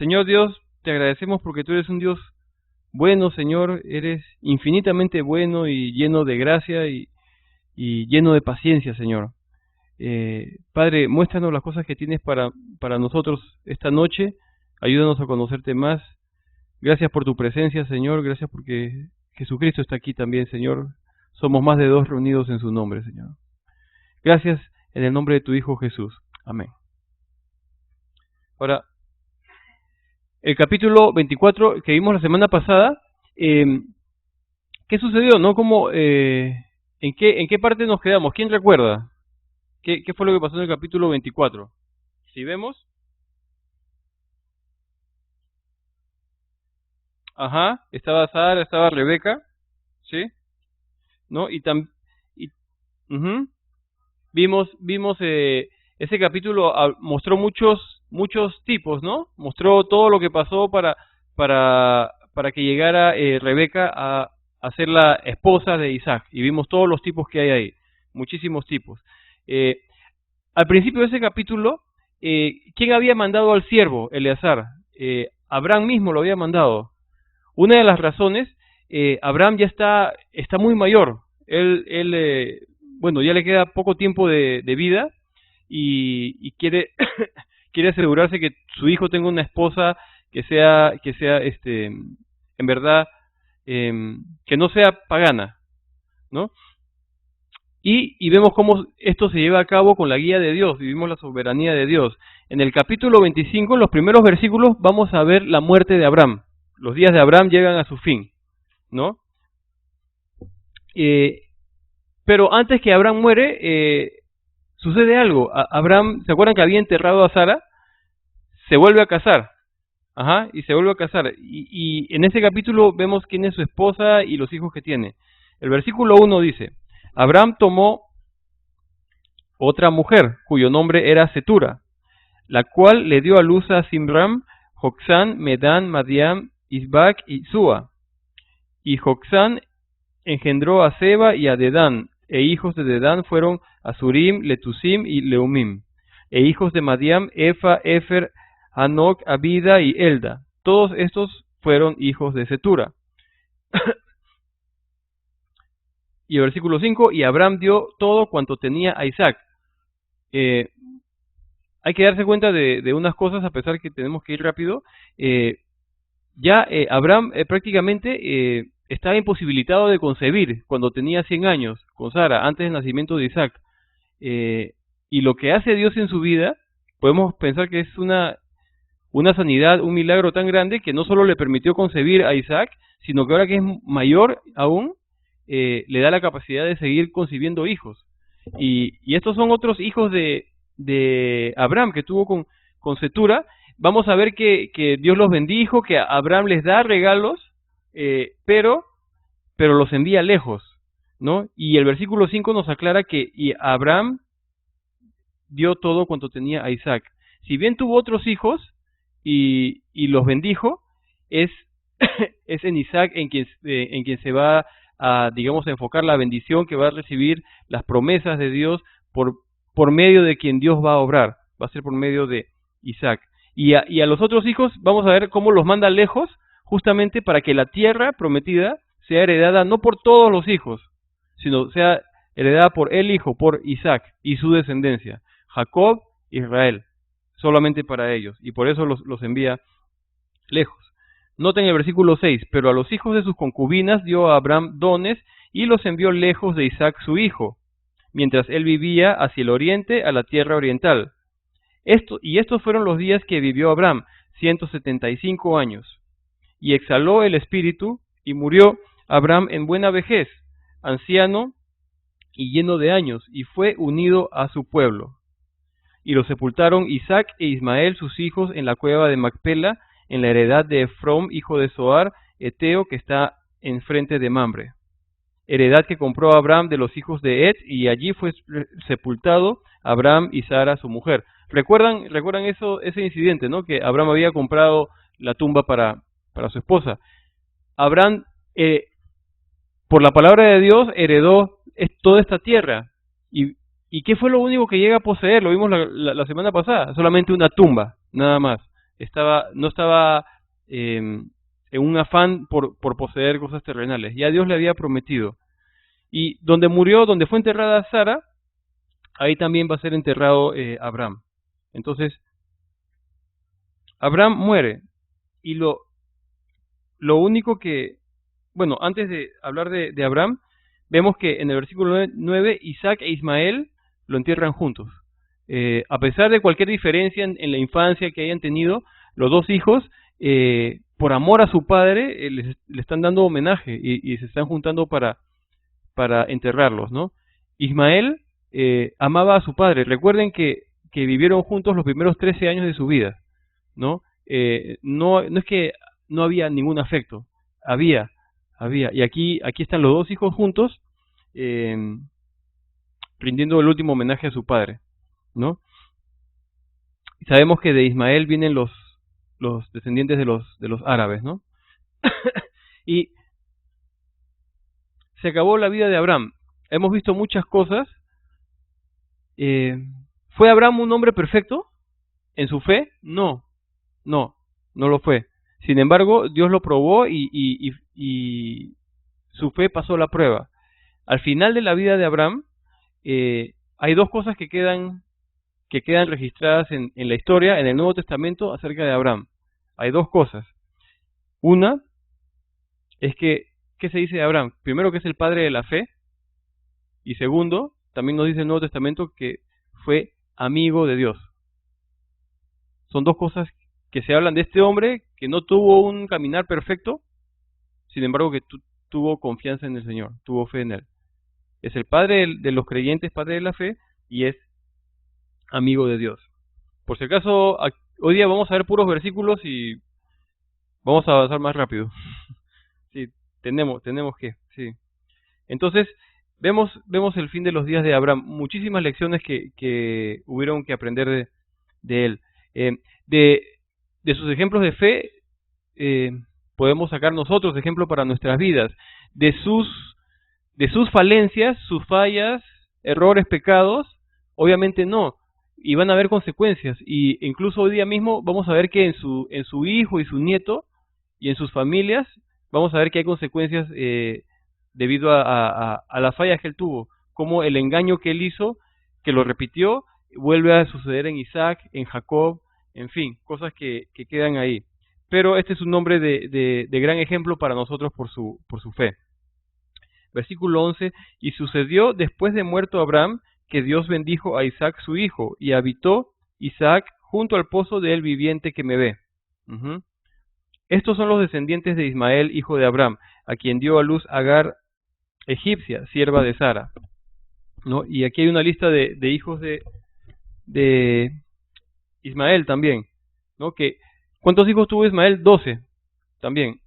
Señor Dios, te agradecemos porque tú eres un Dios bueno, Señor, eres infinitamente bueno y lleno de gracia y lleno de paciencia, Señor. Padre, muéstranos las cosas que tienes para nosotros esta noche, ayúdanos a conocerte más. Gracias por tu presencia, Señor, gracias porque Jesucristo está aquí también, Señor. Somos más de dos reunidos en su nombre, Señor. Gracias en el nombre de tu Hijo Jesús. Amén. Ahora, el capítulo 24 que vimos la semana pasada, ¿qué sucedió? ¿No? ¿En qué parte nos quedamos? ¿Quién recuerda? ¿Qué fue lo que pasó en el capítulo 24? Si vemos, estaba Sara, estaba Rebeca, ¿sí? ¿No? Ujú. Vimos ese capítulo mostró muchos tipos, ¿no? Mostró todo lo que pasó para que llegara Rebeca a ser la esposa de Isaac. Y vimos todos los tipos que hay ahí, muchísimos tipos. Al principio de ese capítulo, ¿quién había mandado al siervo, Eleazar? Abraham mismo lo había mandado. Una de las razones, Abraham ya está muy mayor. Bueno, ya le queda poco tiempo de vida y quiere quiere asegurarse que su hijo tenga una esposa que sea en verdad, que no sea pagana, ¿no? Y vemos cómo esto se lleva a cabo con la guía de Dios, vivimos la soberanía de Dios. En el capítulo 25, en los primeros versículos, vamos a ver la muerte de Abraham. Los días de Abraham llegan a su fin, ¿no? Pero antes que Abraham muere, sucede algo. Abraham, ¿se acuerdan que había enterrado a Sara? Se vuelve a casar. Y se vuelve a casar. Y en ese capítulo vemos quién es su esposa y los hijos que tiene. El versículo 1 dice: Abraham tomó otra mujer, cuyo nombre era Setura, la cual le dio a luz a Simram, Joksán, Medán, Madián, Isbac y Sua. Y Joksán engendró a Seba y a Dedán, e hijos de Dedán fueron Azurim, Letusim y Leumim. E hijos de Madián, Efa, Efer, Hanok, Abida y Elda. Todos estos fueron hijos de Setura. Y el versículo 5, y Abraham dio todo cuanto tenía a Isaac. Hay que darse cuenta de unas cosas, a pesar que tenemos que ir rápido. Abraham prácticamente estaba imposibilitado de concebir cuando tenía 100 años con Sara, antes del nacimiento de Isaac. Y lo que hace Dios en su vida, podemos pensar que es una sanidad, un milagro tan grande que no solo le permitió concebir a Isaac, sino que ahora que es mayor aún, le da la capacidad de seguir concibiendo hijos. Y estos son otros hijos de Abraham que tuvo con Setura. Vamos a ver que Dios los bendijo, que Abraham les da regalos, pero los envía lejos, ¿no? Y el versículo 5 nos aclara que Abraham dio todo cuanto tenía a Isaac. Si bien tuvo otros hijos y los bendijo, es en Isaac en quien se va a, digamos, enfocar la bendición, que va a recibir las promesas de Dios por medio de quien Dios va a obrar. Va a ser por medio de Isaac. Y a los otros hijos vamos a ver cómo los manda lejos, justamente para que la tierra prometida sea heredada no por todos los hijos, sino sea heredada por el hijo, por Isaac y su descendencia, Jacob, Israel, solamente para ellos. Y por eso los envía lejos. Noten el versículo 6, pero a los hijos de sus concubinas dio a Abraham dones y los envió lejos de Isaac su hijo, mientras él vivía hacia el oriente, a la tierra oriental. Estos fueron los días que vivió Abraham, 175 años. Y exhaló el espíritu, y murió Abraham en buena vejez, anciano y lleno de años, y fue unido a su pueblo. Y lo sepultaron Isaac e Ismael, sus hijos, en la cueva de Macpela, en la heredad de Efrón, hijo de Zoar, Eteo, que está enfrente de Mamre. Heredad que compró Abraham de los hijos de Et, y allí fue sepultado Abraham y Sara, su mujer. ¿Recuerdan ese incidente, ¿no? Que Abraham había comprado la tumba para su esposa. Abraham, por la palabra de Dios, heredó toda esta tierra. ¿Y qué fue lo único que llega a poseer? Lo vimos la semana pasada. Solamente una tumba, nada más. no estaba en un afán por poseer cosas terrenales. Ya Dios le había prometido. Y donde fue enterrada Sara, ahí también va a ser enterrado Abraham. Entonces, Abraham muere. Y lo único que, bueno, antes de hablar de Abraham, vemos que en el versículo 9, Isaac e Ismael lo entierran juntos. A pesar de cualquier diferencia en la infancia que hayan tenido, los dos hijos, por amor a su padre, le están dando homenaje y se están juntando para enterrarlos, ¿no? Ismael amaba a su padre. Recuerden que vivieron juntos los primeros 13 años de su vida, ¿no? No es que no había ningún afecto, había. Y aquí están los dos hijos juntos, rindiendo el último homenaje a su padre, ¿no? Sabemos que de Ismael vienen los descendientes de los árabes, ¿no? Y se acabó la vida de Abraham. Hemos visto muchas cosas. ¿Fue Abraham un hombre perfecto en su fe? No lo fue. Sin embargo, Dios lo probó y su fe pasó la prueba. Al final de la vida de Abraham, hay dos cosas que quedan registradas en la historia, en el Nuevo Testamento, acerca de Abraham. Hay dos cosas. Una es que, ¿qué se dice de Abraham? Primero, que es el padre de la fe. Y segundo, también nos dice el Nuevo Testamento que fue amigo de Dios. Son dos cosas que se hablan de este hombre que no tuvo un caminar perfecto, sin embargo que tuvo confianza en el Señor, tuvo fe en Él. Es el padre de los creyentes, padre de la fe, y es amigo de Dios. Por si acaso, hoy día vamos a ver puros versículos y vamos a avanzar más rápido. Sí, tenemos que, sí. Entonces, vemos el fin de los días de Abraham. Muchísimas lecciones que hubieron que aprender de él. De sus ejemplos de fe, podemos sacar nosotros ejemplos para nuestras vidas. De sus falencias, sus fallas, errores, pecados, obviamente no. Y van a haber consecuencias. Y incluso hoy día mismo vamos a ver que en su hijo y su nieto y en sus familias, vamos a ver que hay consecuencias debido a las fallas que él tuvo. Como el engaño que él hizo, que lo repitió, vuelve a suceder en Isaac, en Jacob, en fin, cosas que quedan ahí. Pero este es un hombre de gran ejemplo para nosotros por su fe. Versículo 11, y sucedió después de muerto Abraham, que Dios bendijo a Isaac su hijo, y habitó Isaac junto al pozo de él viviente que me ve. Estos son los descendientes de Ismael, hijo de Abraham, a quien dio a luz Agar, egipcia, sierva de Sara, ¿no? Y aquí hay una lista de hijos de Ismael también, ¿no? ¿Cuántos hijos tuvo Ismael? 12 también.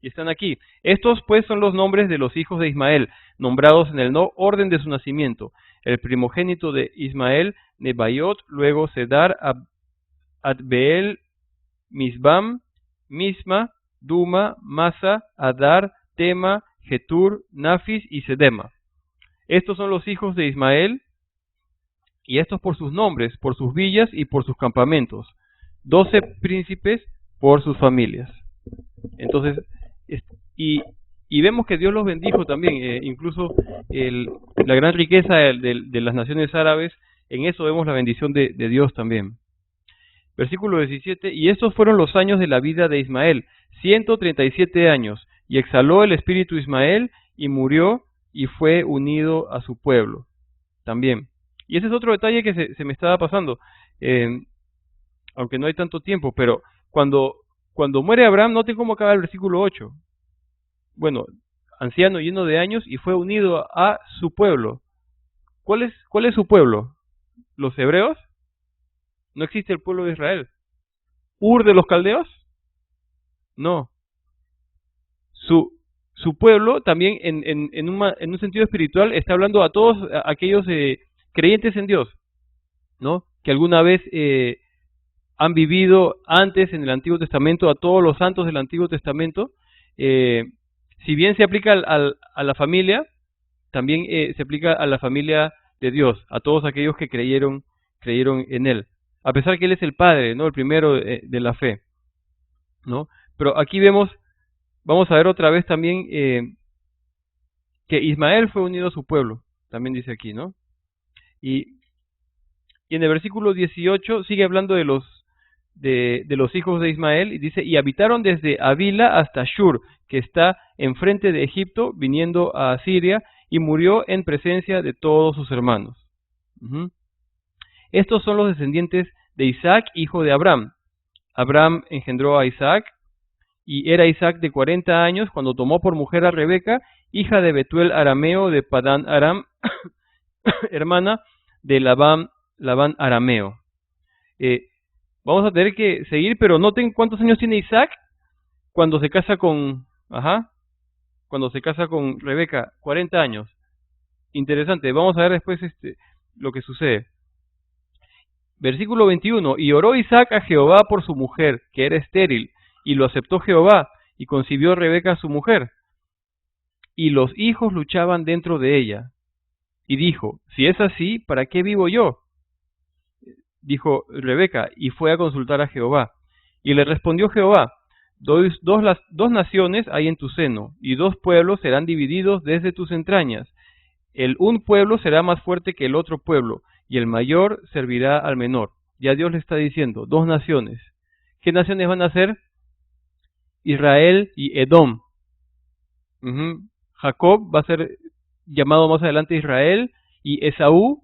Y están aquí. Estos pues son los nombres de los hijos de Ismael, nombrados en el orden de su nacimiento. El primogénito de Ismael, Nebaiot, luego Sedar, Adbeel, Misbam, Misma, Duma, Masa, Adar, Tema, Getur, Nafis y Sedema. Estos son los hijos de Ismael, y estos por sus nombres, por sus villas y por sus campamentos. 12 príncipes por sus familias. Entonces, y vemos que Dios los bendijo también, incluso la gran riqueza de las naciones árabes, en eso vemos la bendición de Dios también. Versículo 17, y estos fueron los años de la vida de Ismael, 137 años, y exhaló el espíritu Ismael, y murió, y fue unido a su pueblo. También. Y ese es otro detalle que se me estaba pasando, aunque no hay tanto tiempo, pero cuando muere Abraham, noten cómo acaba el versículo 8. Bueno, anciano lleno de años, y fue unido a su pueblo. ¿Cuál es su pueblo? ¿Los hebreos? No existe el pueblo de Israel. ¿Ur de los caldeos? No. Su pueblo también en un sentido espiritual está hablando a todos aquellos creyentes en Dios, ¿no? Que alguna vez han vivido antes en el Antiguo Testamento, a todos los santos del Antiguo Testamento. Si bien se aplica a la familia, también se aplica a la familia de Dios, a todos aquellos que creyeron en Él. a pesar que él es el padre, ¿no? El primero de la fe, ¿no? Pero aquí vamos a ver otra vez también que Ismael fue unido a su pueblo, también dice aquí, ¿no? Y, y en el versículo 18 sigue hablando de los hijos de Ismael y dice, y habitaron desde Avila hasta Shur, que está enfrente de Egipto, viniendo a Asiria, y murió en presencia de todos sus hermanos. Ujú. Estos son los descendientes de Isaac, hijo de Abraham. Abraham engendró a Isaac, y era Isaac de 40 años cuando tomó por mujer a Rebeca, hija de Betuel arameo de Padán Aram, hermana de Labán arameo. Eh, Vamos a tener que seguir, pero noten cuántos años tiene Isaac cuando se casa cuando se casa con Rebeca, 40 años. Interesante, vamos a ver después lo que sucede. Versículo 21, y oró Isaac a Jehová por su mujer, que era estéril, y lo aceptó Jehová, y concibió Rebeca su mujer. Y los hijos luchaban dentro de ella. Y dijo, si es así, ¿para qué vivo yo? Dijo Rebeca, y fue a consultar a Jehová. Y le respondió Jehová, dos naciones hay en tu seno, y dos pueblos serán divididos desde tus entrañas. Un pueblo será más fuerte que el otro pueblo, y el mayor servirá al menor. Ya Dios le está diciendo, dos naciones. ¿Qué naciones van a ser? Israel y Edom. Jacob va a ser llamado más adelante Israel, y Esaú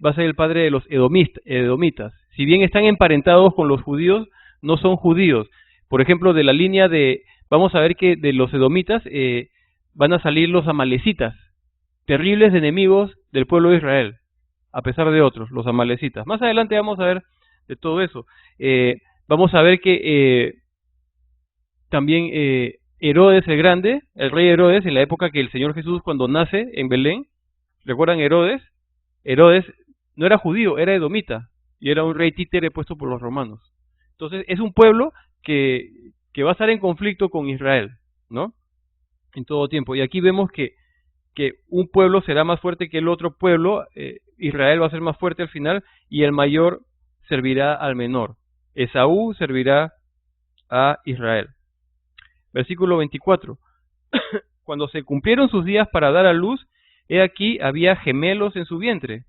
va a ser el padre de los edomitas. Si bien están emparentados con los judíos, no son judíos. Por ejemplo, de la línea vamos a ver que de los edomitas van a salir los amalecitas, terribles enemigos del pueblo de Israel, a pesar de otros, los amalecitas. Más adelante vamos a ver de todo eso. Vamos a ver que también Herodes el Grande, el rey Herodes, en la época que el Señor Jesús cuando nace en Belén, ¿recuerdan Herodes? Herodes no era judío, era edomita, y era un rey títere puesto por los romanos. Entonces es un pueblo que va a estar en conflicto con Israel, ¿no? En todo tiempo. Y aquí vemos que un pueblo será más fuerte que el otro pueblo, Israel va a ser más fuerte al final, y el mayor servirá al menor. Esaú servirá a Israel. Versículo 24. Cuando se cumplieron sus días para dar a luz, he aquí había gemelos en su vientre.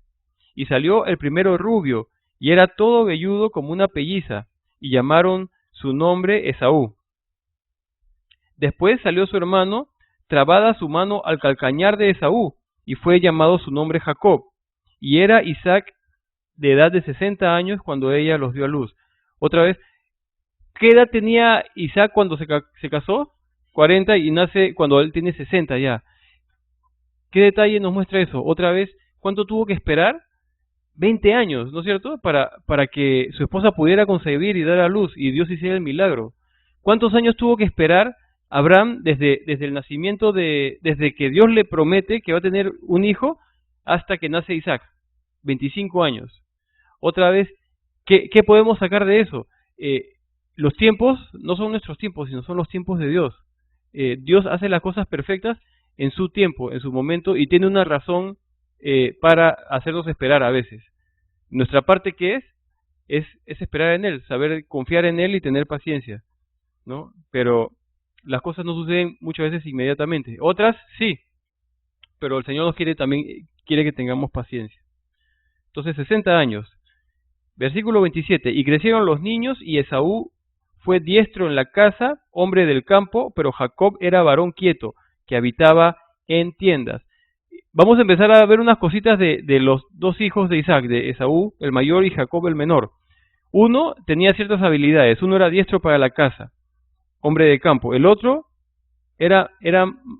Y salió el primero rubio, y era todo velludo como una pelliza, y llamaron su nombre Esaú. Después salió su hermano, trabada su mano al calcañar de Esaú, y fue llamado su nombre Jacob. Y era Isaac de edad de 60 años cuando ella los dio a luz. Otra vez, ¿qué edad tenía Isaac cuando se casó? 40, y nace cuando él tiene 60 ya. ¿Qué detalle nos muestra eso? Otra vez, ¿cuánto tuvo que esperar? 20 años, ¿no es cierto? Para que su esposa pudiera concebir y dar a luz y Dios hiciera el milagro. ¿Cuántos años tuvo que esperar Abraham desde el nacimiento, desde que Dios le promete que va a tener un hijo hasta que nace Isaac? 25 años. Otra vez, ¿qué podemos sacar de eso? Los tiempos no son nuestros tiempos, sino son los tiempos de Dios. Dios hace las cosas perfectas en su tiempo, en su momento, y tiene una razón para hacernos esperar a veces. Nuestra parte, ¿qué es? Es esperar en Él, saber confiar en Él y tener paciencia, ¿no? Pero las cosas no suceden muchas veces inmediatamente. Otras, sí, pero el Señor nos quiere que tengamos paciencia. Entonces, 60 años. Versículo 27. Y crecieron los niños, y Esaú fue diestro en la casa, hombre del campo, pero Jacob era varón quieto, que habitaba en tiendas. Vamos a empezar a ver unas cositas de los dos hijos de Isaac, de Esaú, el mayor, y Jacob, el menor. Uno tenía ciertas habilidades, uno era diestro para la casa, hombre de campo. El otro era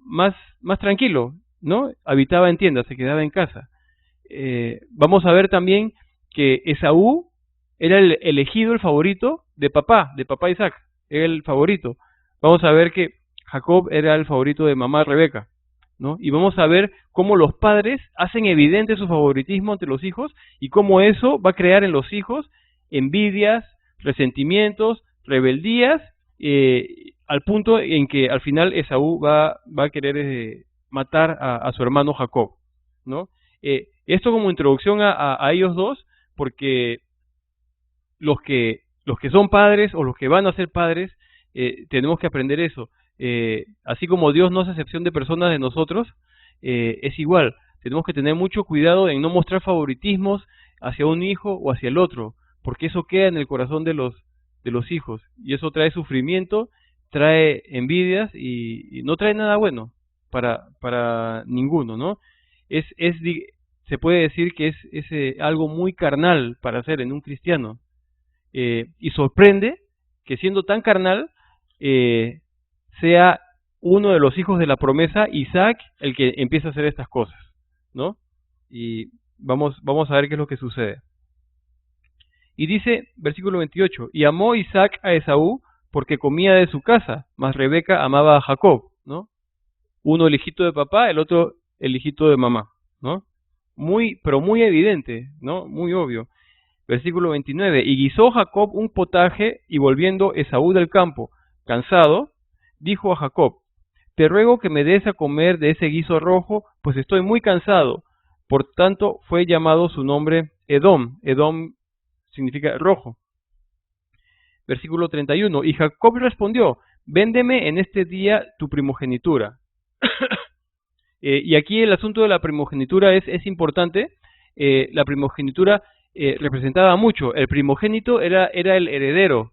más tranquilo, ¿no? Habitaba en tiendas, se quedaba en casa. Vamos a ver también que Esaú era el elegido, el favorito de papá Isaac, era el favorito. Vamos a ver que Jacob era el favorito de mamá Rebeca, ¿no? Y vamos a ver cómo los padres hacen evidente su favoritismo ante los hijos y cómo eso va a crear en los hijos envidias, resentimientos, rebeldías, al punto en que al final Esaú va a querer matar a su hermano Jacob, ¿no? Esto como introducción a ellos dos, porque los que son padres o los que van a ser padres, tenemos que aprender eso. Así como Dios no hace excepción de personas de nosotros, es igual. Tenemos que tener mucho cuidado en no mostrar favoritismos hacia un hijo o hacia el otro, porque eso queda en el corazón de los hijos, y eso trae sufrimiento, trae envidias y no trae nada bueno para ninguno, ¿no? Se puede decir que es algo muy carnal para hacer en un cristiano, y sorprende que siendo tan carnal, sea uno de los hijos de la promesa, Isaac, el que empieza a hacer estas cosas, ¿no? Y vamos a ver qué es lo que sucede. Y dice, versículo 28, y amó Isaac a Esaú porque comía de su casa, mas Rebeca amaba a Jacob, ¿no? Uno el hijito de papá, el otro el hijito de mamá, ¿no? Pero muy evidente, ¿no? Muy obvio. Versículo 29, y guisó Jacob un potaje, y volviendo Esaú del campo, cansado, dijo a Jacob, te ruego que me des a comer de ese guiso rojo, pues estoy muy cansado. Por tanto fue llamado su nombre Edom. Edom significa rojo. Versículo 31, y Jacob respondió, véndeme en este día tu primogenitura. Y aquí el asunto de la primogenitura es importante. La primogenitura representaba mucho. El primogénito era el heredero,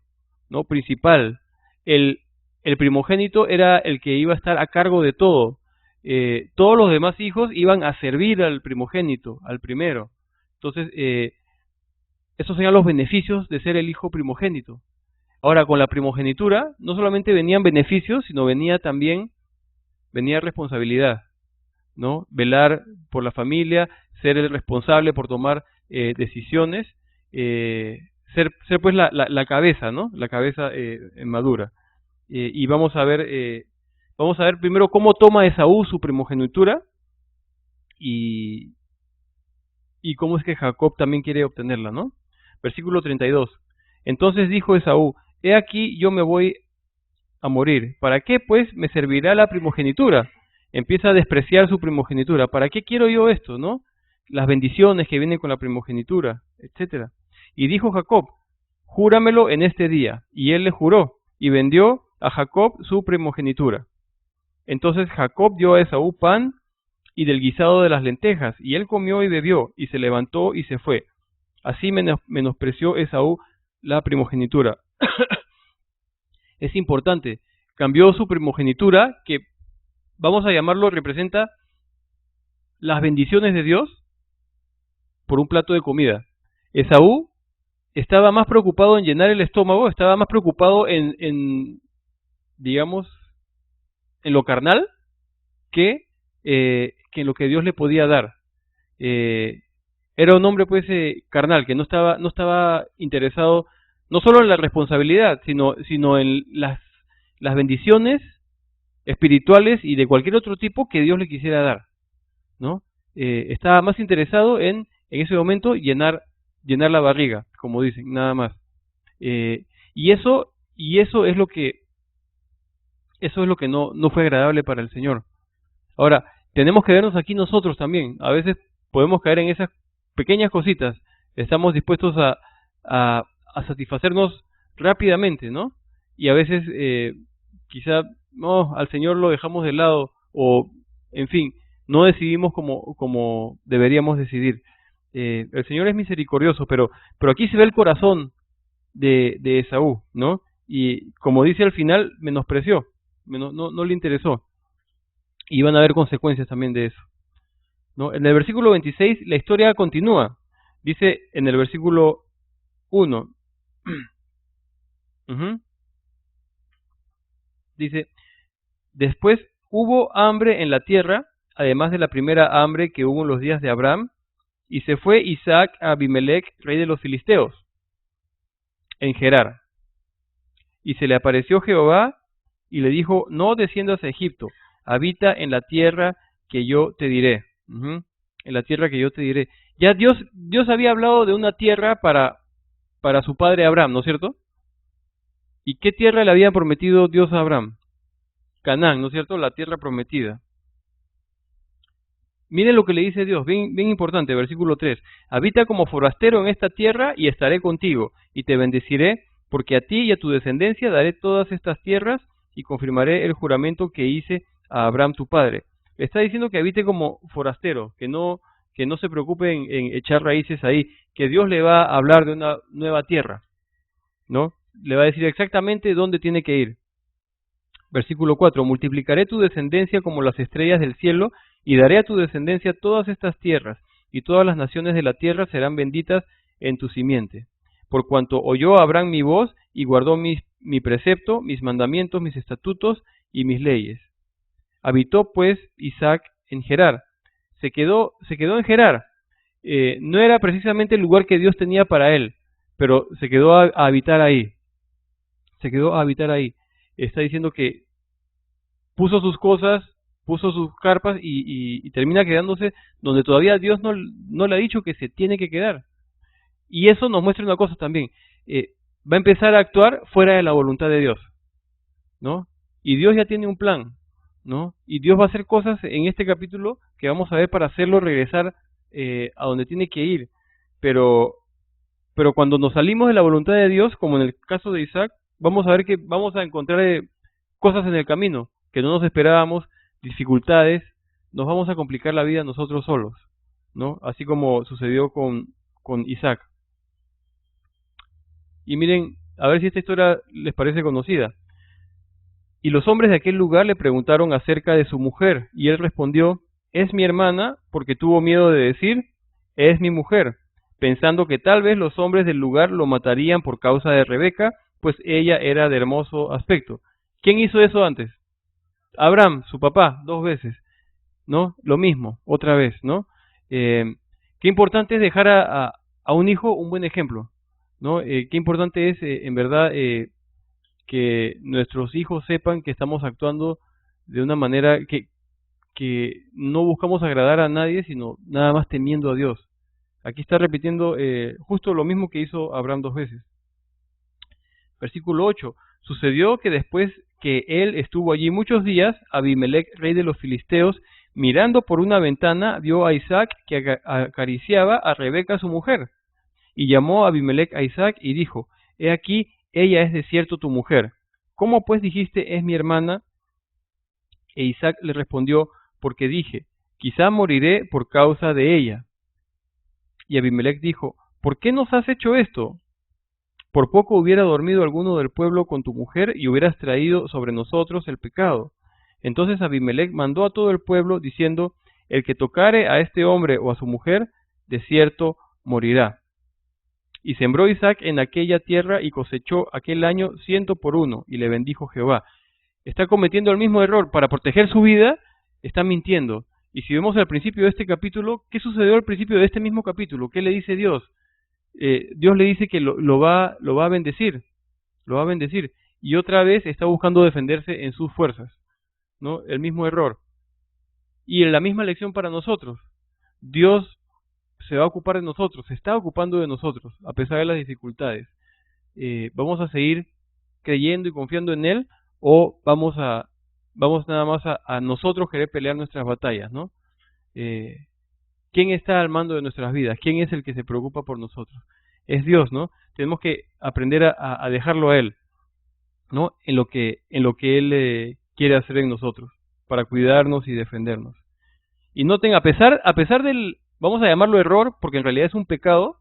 ¿no? Principal. El primogénito era el que iba a estar a cargo de todo. Todos los demás hijos iban a servir al primogénito, al primero. Entonces, esos serían los beneficios de ser el hijo primogénito. Ahora, con la primogenitura, no solamente venían beneficios, sino venía responsabilidad, ¿no? Velar por la familia, ser el responsable por tomar decisiones, ser pues la cabeza, ¿no? La cabeza madura. Y vamos a ver primero cómo toma Esaú su primogenitura y cómo es que Jacob también quiere obtenerla, ¿no? Versículo 32. Entonces dijo Esaú, he aquí yo me voy a morir. ¿Para qué pues me servirá la primogenitura? Empieza a despreciar su primogenitura. ¿Para qué quiero yo esto, no? Las bendiciones que vienen con la primogenitura, etcétera. Y dijo Jacob, júramelo en este día. Y él le juró, y vendió a Jacob su primogenitura. Entonces Jacob dio a Esaú pan y del guisado de las lentejas, y él comió y bebió, y se levantó y se fue. Así menospreció Esaú la primogenitura. Es importante, cambió su primogenitura, que vamos a llamarlo, representa las bendiciones de Dios, por un plato de comida. Esaú estaba más preocupado en llenar el estómago, estaba más preocupado digamos, en lo carnal, que en lo que Dios le podía dar. Era un hombre pues carnal, que no estaba interesado no solo en la responsabilidad, sino en las bendiciones espirituales y de cualquier otro tipo que Dios le quisiera dar, ¿no? Estaba más interesado en ese momento llenar la barriga, como dicen, nada más. Y eso es lo que no fue agradable para el Señor. Ahora, tenemos que vernos aquí nosotros también. A veces podemos caer en esas pequeñas cositas. Estamos dispuestos a satisfacernos rápidamente, ¿no? Y a veces quizá no, al Señor lo dejamos de lado, o en fin, no decidimos como deberíamos decidir. El Señor es misericordioso, pero aquí se ve el corazón de Esaú, ¿no? Y como dice al final, menospreció, no le interesó. Y van a haber consecuencias también de eso, ¿no? En el versículo 26 la historia continúa. Dice en el versículo 1, dice, después hubo hambre en la tierra, además de la primera hambre que hubo en los días de Abraham, y se fue Isaac a Abimelech, rey de los filisteos, en Gerar. Y se le apareció Jehová y le dijo, no desciendas a Egipto, habita en la tierra que yo te diré. En la tierra que yo te diré. Ya Dios había hablado de una tierra para su padre Abraham, ¿no es cierto? ¿Y qué tierra le había prometido Dios a Abraham? Canaán, ¿no es cierto? La tierra prometida. Miren lo que le dice Dios, bien, bien importante, versículo 3. Habita como forastero en esta tierra y estaré contigo, y te bendeciré, porque a ti y a tu descendencia daré todas estas tierras y confirmaré el juramento que hice a Abraham tu padre. Le está diciendo que habite como forastero, que no se preocupe en echar raíces ahí, que Dios le va a hablar de una nueva tierra, ¿no? Le va a decir exactamente dónde tiene que ir. Versículo 4, multiplicaré tu descendencia como las estrellas del cielo, y daré a tu descendencia todas estas tierras, y todas las naciones de la tierra serán benditas en tu simiente. Por cuanto oyó Abraham mi voz, y guardó mi precepto, mis mandamientos, mis estatutos y mis leyes. Habitó pues Isaac en Gerar. Se quedó en Gerar. No era precisamente el lugar que Dios tenía para él, pero se quedó a habitar ahí. Se quedó a habitar ahí. Está diciendo que puso sus cosas, puso sus carpas y termina quedándose donde todavía Dios no le ha dicho que se tiene que quedar. Y eso nos muestra una cosa también. Va a empezar a actuar fuera de la voluntad de Dios, ¿no? Y Dios ya tiene un plan, ¿no? Y Dios va a hacer cosas en este capítulo que vamos a ver para hacerlo regresar a donde tiene que ir. Pero cuando nos salimos de la voluntad de Dios, como en el caso de Isaac, vamos a ver que vamos a encontrar cosas en el camino que no nos esperábamos, dificultades, nos vamos a complicar la vida nosotros solos, ¿no? Así como sucedió con Isaac. Y miren, a ver si esta historia les parece conocida. Y los hombres de aquel lugar le preguntaron acerca de su mujer, y él respondió, es mi hermana, porque tuvo miedo de decir, es mi mujer, pensando que tal vez los hombres del lugar lo matarían por causa de Rebeca, pues ella era de hermoso aspecto. ¿Quién hizo eso antes? Abraham, su papá, 2 veces, ¿no? Lo mismo, otra vez, ¿no? Qué importante es dejar a un hijo un buen ejemplo, ¿no? Qué importante es, en verdad, que nuestros hijos sepan que estamos actuando de una manera que no buscamos agradar a nadie, sino nada más temiendo a Dios. Aquí está repitiendo justo lo mismo que hizo Abraham 2 veces. Versículo 8. Sucedió que después que él estuvo allí muchos días, Abimelech, rey de los filisteos, mirando por una ventana, vio a Isaac que acariciaba a Rebeca su mujer. Y llamó a Abimelech a Isaac y dijo, he aquí, ella es de cierto tu mujer. ¿Cómo pues dijiste es mi hermana? E Isaac le respondió, porque dije, quizá moriré por causa de ella. Y Abimelech dijo, ¿por qué nos has hecho esto? Por poco hubiera dormido alguno del pueblo con tu mujer y hubieras traído sobre nosotros el pecado. Entonces Abimelech mandó a todo el pueblo diciendo, el que tocare a este hombre o a su mujer, de cierto morirá. Y sembró Isaac en aquella tierra y cosechó aquel año 100 por 1, y le bendijo Jehová. Está cometiendo el mismo error. Para proteger su vida, está mintiendo. Y si vemos al principio de este capítulo, ¿qué sucedió al principio de este mismo capítulo? ¿Qué le dice Dios? Dios le dice que lo va a bendecir, lo va a bendecir. Y otra vez está buscando defenderse en sus fuerzas, ¿no? El mismo error. Y en la misma lección para nosotros. Dios se va a ocupar de nosotros, se está ocupando de nosotros, a pesar de las dificultades. ¿Vamos a seguir creyendo y confiando en Él? ¿O vamos nada más a nosotros querer pelear nuestras batallas, ¿no? ¿Quién está al mando de nuestras vidas? ¿Quién es el que se preocupa por nosotros? Es Dios, ¿no? Tenemos que aprender a dejarlo a Él, ¿no? En lo que Él quiere hacer en nosotros, para cuidarnos y defendernos. Y noten, a pesar del, vamos a llamarlo error, porque en realidad es un pecado,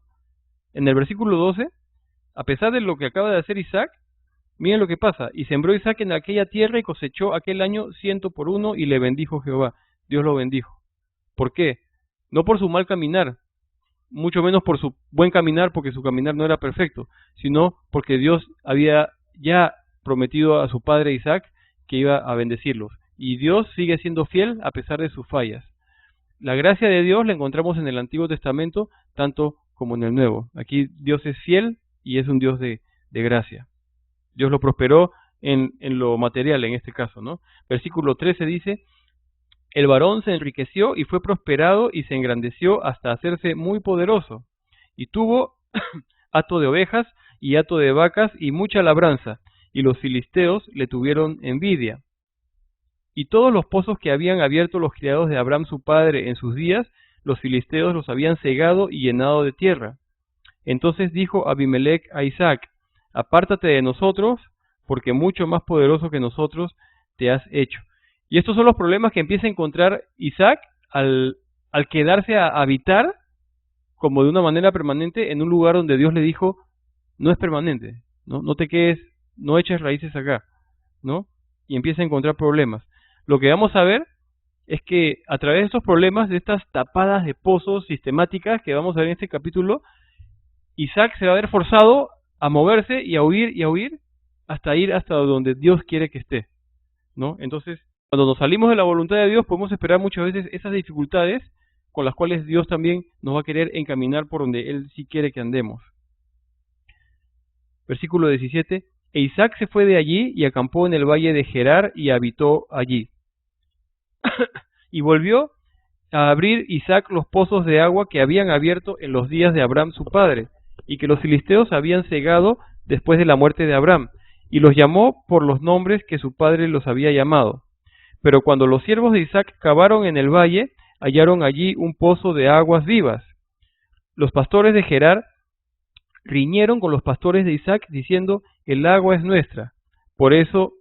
en el versículo 12, a pesar de lo que acaba de hacer Isaac, miren lo que pasa. Y sembró Isaac en aquella tierra y cosechó aquel año 100 por 1 y le bendijo Jehová. Dios lo bendijo. ¿Por qué? No por su mal caminar, mucho menos por su buen caminar, porque su caminar no era perfecto, sino porque Dios había ya prometido a su padre Isaac que iba a bendecirlos. Y Dios sigue siendo fiel a pesar de sus fallas. La gracia de Dios la encontramos en el Antiguo Testamento, tanto como en el Nuevo. Aquí Dios es fiel y es un Dios de gracia. Dios lo prosperó en lo material, en este caso, ¿no? Versículo 13 dice, el varón se enriqueció y fue prosperado y se engrandeció hasta hacerse muy poderoso. Y tuvo hato de ovejas y hato de vacas y mucha labranza, y los filisteos le tuvieron envidia. Y todos los pozos que habían abierto los criados de Abraham su padre en sus días, los filisteos los habían cegado y llenado de tierra. Entonces dijo Abimelech a Isaac: apártate de nosotros, porque mucho más poderoso que nosotros te has hecho. Y estos son los problemas que empieza a encontrar Isaac al quedarse a habitar como de una manera permanente en un lugar donde Dios le dijo: no es permanente, no te quedes, no eches raíces acá, ¿no? Y empieza a encontrar problemas. Lo que vamos a ver es que a través de estos problemas, de estas tapadas de pozos sistemáticas que vamos a ver en este capítulo, Isaac se va a ver forzado a moverse y a huir hasta ir hasta donde Dios quiere que esté, ¿no? Entonces, cuando nos salimos de la voluntad de Dios, podemos esperar muchas veces esas dificultades con las cuales Dios también nos va a querer encaminar por donde Él sí quiere que andemos. Versículo 17. E Isaac se fue de allí y acampó en el valle de Gerar y habitó allí. Y volvió a abrir Isaac los pozos de agua que habían abierto en los días de Abraham su padre, y que los filisteos habían cegado después de la muerte de Abraham, y los llamó por los nombres que su padre los había llamado. Pero cuando los siervos de Isaac cavaron en el valle, hallaron allí un pozo de aguas vivas. Los pastores de Gerar riñeron con los pastores de Isaac, diciendo: el agua es nuestra. Por eso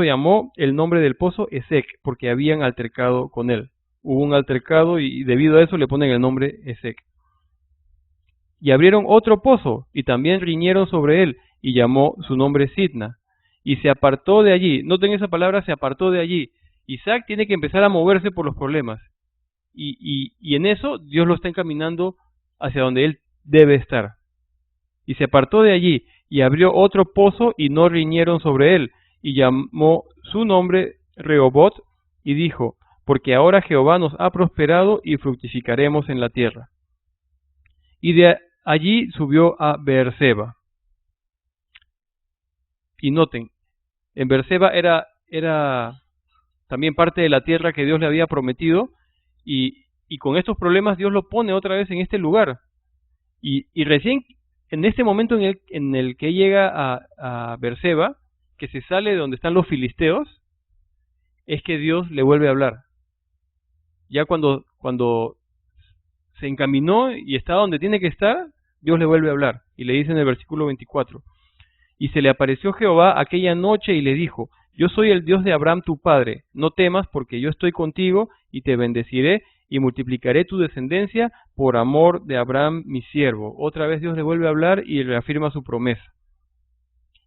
llamó el nombre del pozo Esek, porque habían altercado con él. Hubo un altercado y debido a eso le ponen el nombre Esek. Y abrieron otro pozo, y también riñeron sobre él, y llamó su nombre Sitna. Y se apartó de allí. Noten esa palabra, se apartó de allí. Isaac tiene que empezar a moverse por los problemas. Y en eso Dios lo está encaminando hacia donde él debe estar. Y se apartó de allí, y abrió otro pozo, y no riñeron sobre él, y llamó su nombre Rehobot, y dijo: porque ahora Jehová nos ha prosperado, y fructificaremos en la tierra. Y de allí subió a Beerseba. Y noten, en Beerseba era también parte de la tierra que Dios le había prometido, y con estos problemas Dios lo pone otra vez en este lugar. Y recién en este momento en el que llega a Beerseba, que se sale de donde están los filisteos, es que Dios le vuelve a hablar. Ya cuando se encaminó y está donde tiene que estar, Dios le vuelve a hablar. Y le dice en el versículo 24: y se le apareció Jehová aquella noche y le dijo: yo soy el Dios de Abraham tu padre, no temas, porque yo estoy contigo, y te bendeciré, y multiplicaré tu descendencia por amor de Abraham mi siervo. Otra vez Dios le vuelve a hablar y reafirma su promesa.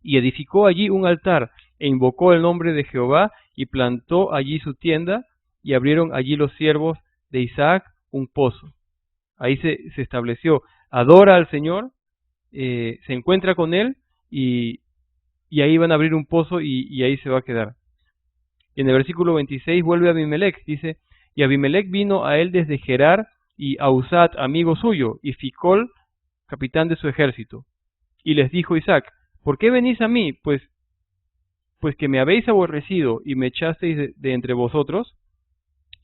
Y edificó allí un altar, e invocó el nombre de Jehová, y plantó allí su tienda, y abrieron allí los siervos de Isaac un pozo. Ahí se estableció, adora al Señor, se encuentra con Él, y ahí van a abrir un pozo, y ahí se va a quedar. Y en el versículo 26 vuelve a Abimelech, dice: y Abimelech vino a él desde Gerar, y Ahuzat, amigo suyo, y Ficol, capitán de su ejército. Y les dijo Isaac: ¿por qué venís a mí? Pues que me habéis aborrecido, y me echasteis de entre vosotros.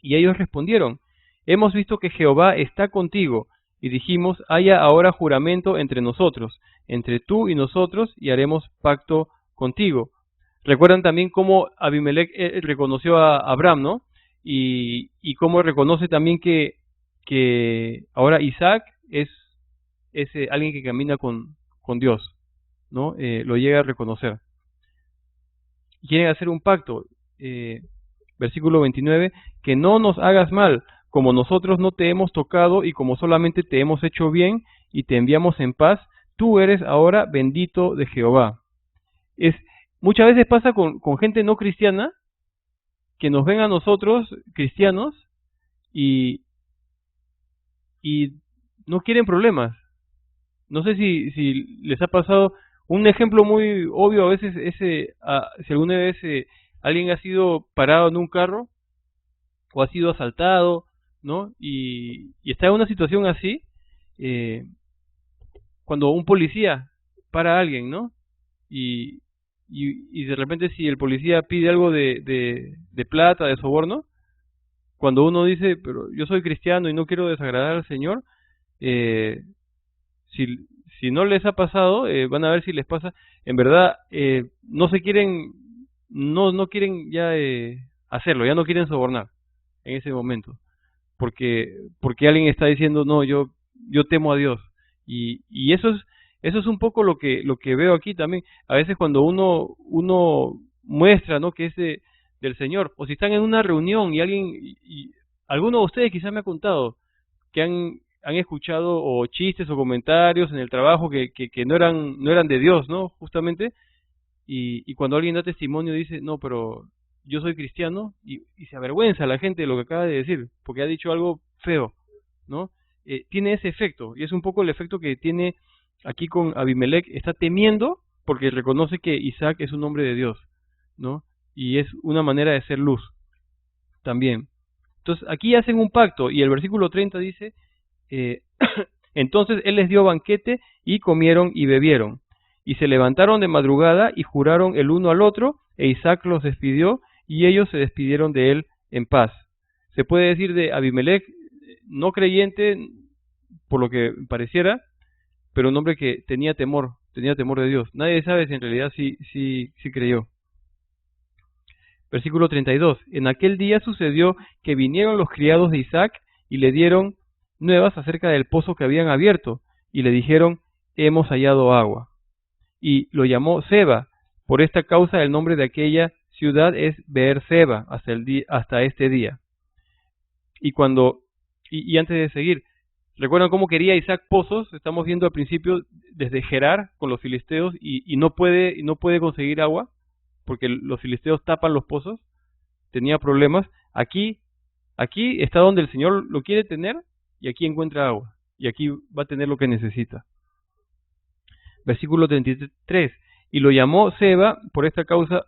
Y ellos respondieron: hemos visto que Jehová está contigo, y dijimos: haya ahora juramento entre nosotros, entre tú y nosotros, y haremos pacto contigo. Recuerdan también cómo Abimelech reconoció a Abraham, ¿no? Y cómo reconoce también que ahora Isaac es alguien que camina con Dios, ¿no? Lo llega a reconocer. Quieren hacer un pacto. Versículo 29, que no nos hagas mal, como nosotros no te hemos tocado y como solamente te hemos hecho bien y te enviamos en paz, tú eres ahora bendito de Jehová. Muchas veces pasa con gente no cristiana, que nos ven a nosotros, cristianos, y no quieren problemas. No sé si les ha pasado. Un ejemplo muy obvio a veces es si alguna vez alguien ha sido parado en un carro o ha sido asaltado, ¿no? Y está en una situación así, cuando un policía para a alguien, ¿no? Y de repente si el policía pide algo de plata, de soborno, cuando uno dice: pero yo soy cristiano y no quiero desagradar al Señor, si no les ha pasado, van a ver si les pasa. En verdad, no se quieren no quieren ya hacerlo, ya no quieren sobornar en ese momento, porque alguien está diciendo, no, yo temo a Dios. Y eso es un poco lo que veo aquí también. A veces cuando uno muestra, ¿no?, que es del Señor, o si están en una reunión y alguno de ustedes quizás me ha contado que han escuchado o chistes o comentarios en el trabajo que no eran de Dios, ¿no? Justamente, y cuando alguien da testimonio dice, no, pero yo soy cristiano, y se avergüenza la gente de lo que acaba de decir, porque ha dicho algo feo, ¿no? Tiene ese efecto, y es un poco el efecto que tiene aquí con Abimelech. Está temiendo porque reconoce que Isaac es un hombre de Dios, ¿no? Y es una manera de ser luz también. Entonces aquí hacen un pacto, y el versículo 30 dice, eh, entonces él les dio banquete y comieron y bebieron. Y se levantaron de madrugada y juraron el uno al otro, e Isaac los despidió y ellos se despidieron de él en paz. Se puede decir de Abimelech, no creyente por lo que pareciera, pero un hombre que tenía temor de Dios. Nadie sabe si en realidad sí creyó. Versículo 32. En aquel día sucedió que vinieron los criados de Isaac y le dieron nuevas acerca del pozo que habían abierto, y le dijeron, hemos hallado agua. Y lo llamó Seba. Por esta causa el nombre de aquella ciudad es Beer-seba hasta este día. Y antes de seguir, ¿recuerdan cómo quería Isaac pozos? Estamos viendo al principio desde Gerar con los filisteos, y no puede conseguir agua porque los filisteos tapan los pozos. Tenía problemas. Aquí está donde el Señor lo quiere tener, y aquí encuentra agua, y aquí va a tener lo que necesita. Versículo 33. Y lo llamó Seba, por esta causa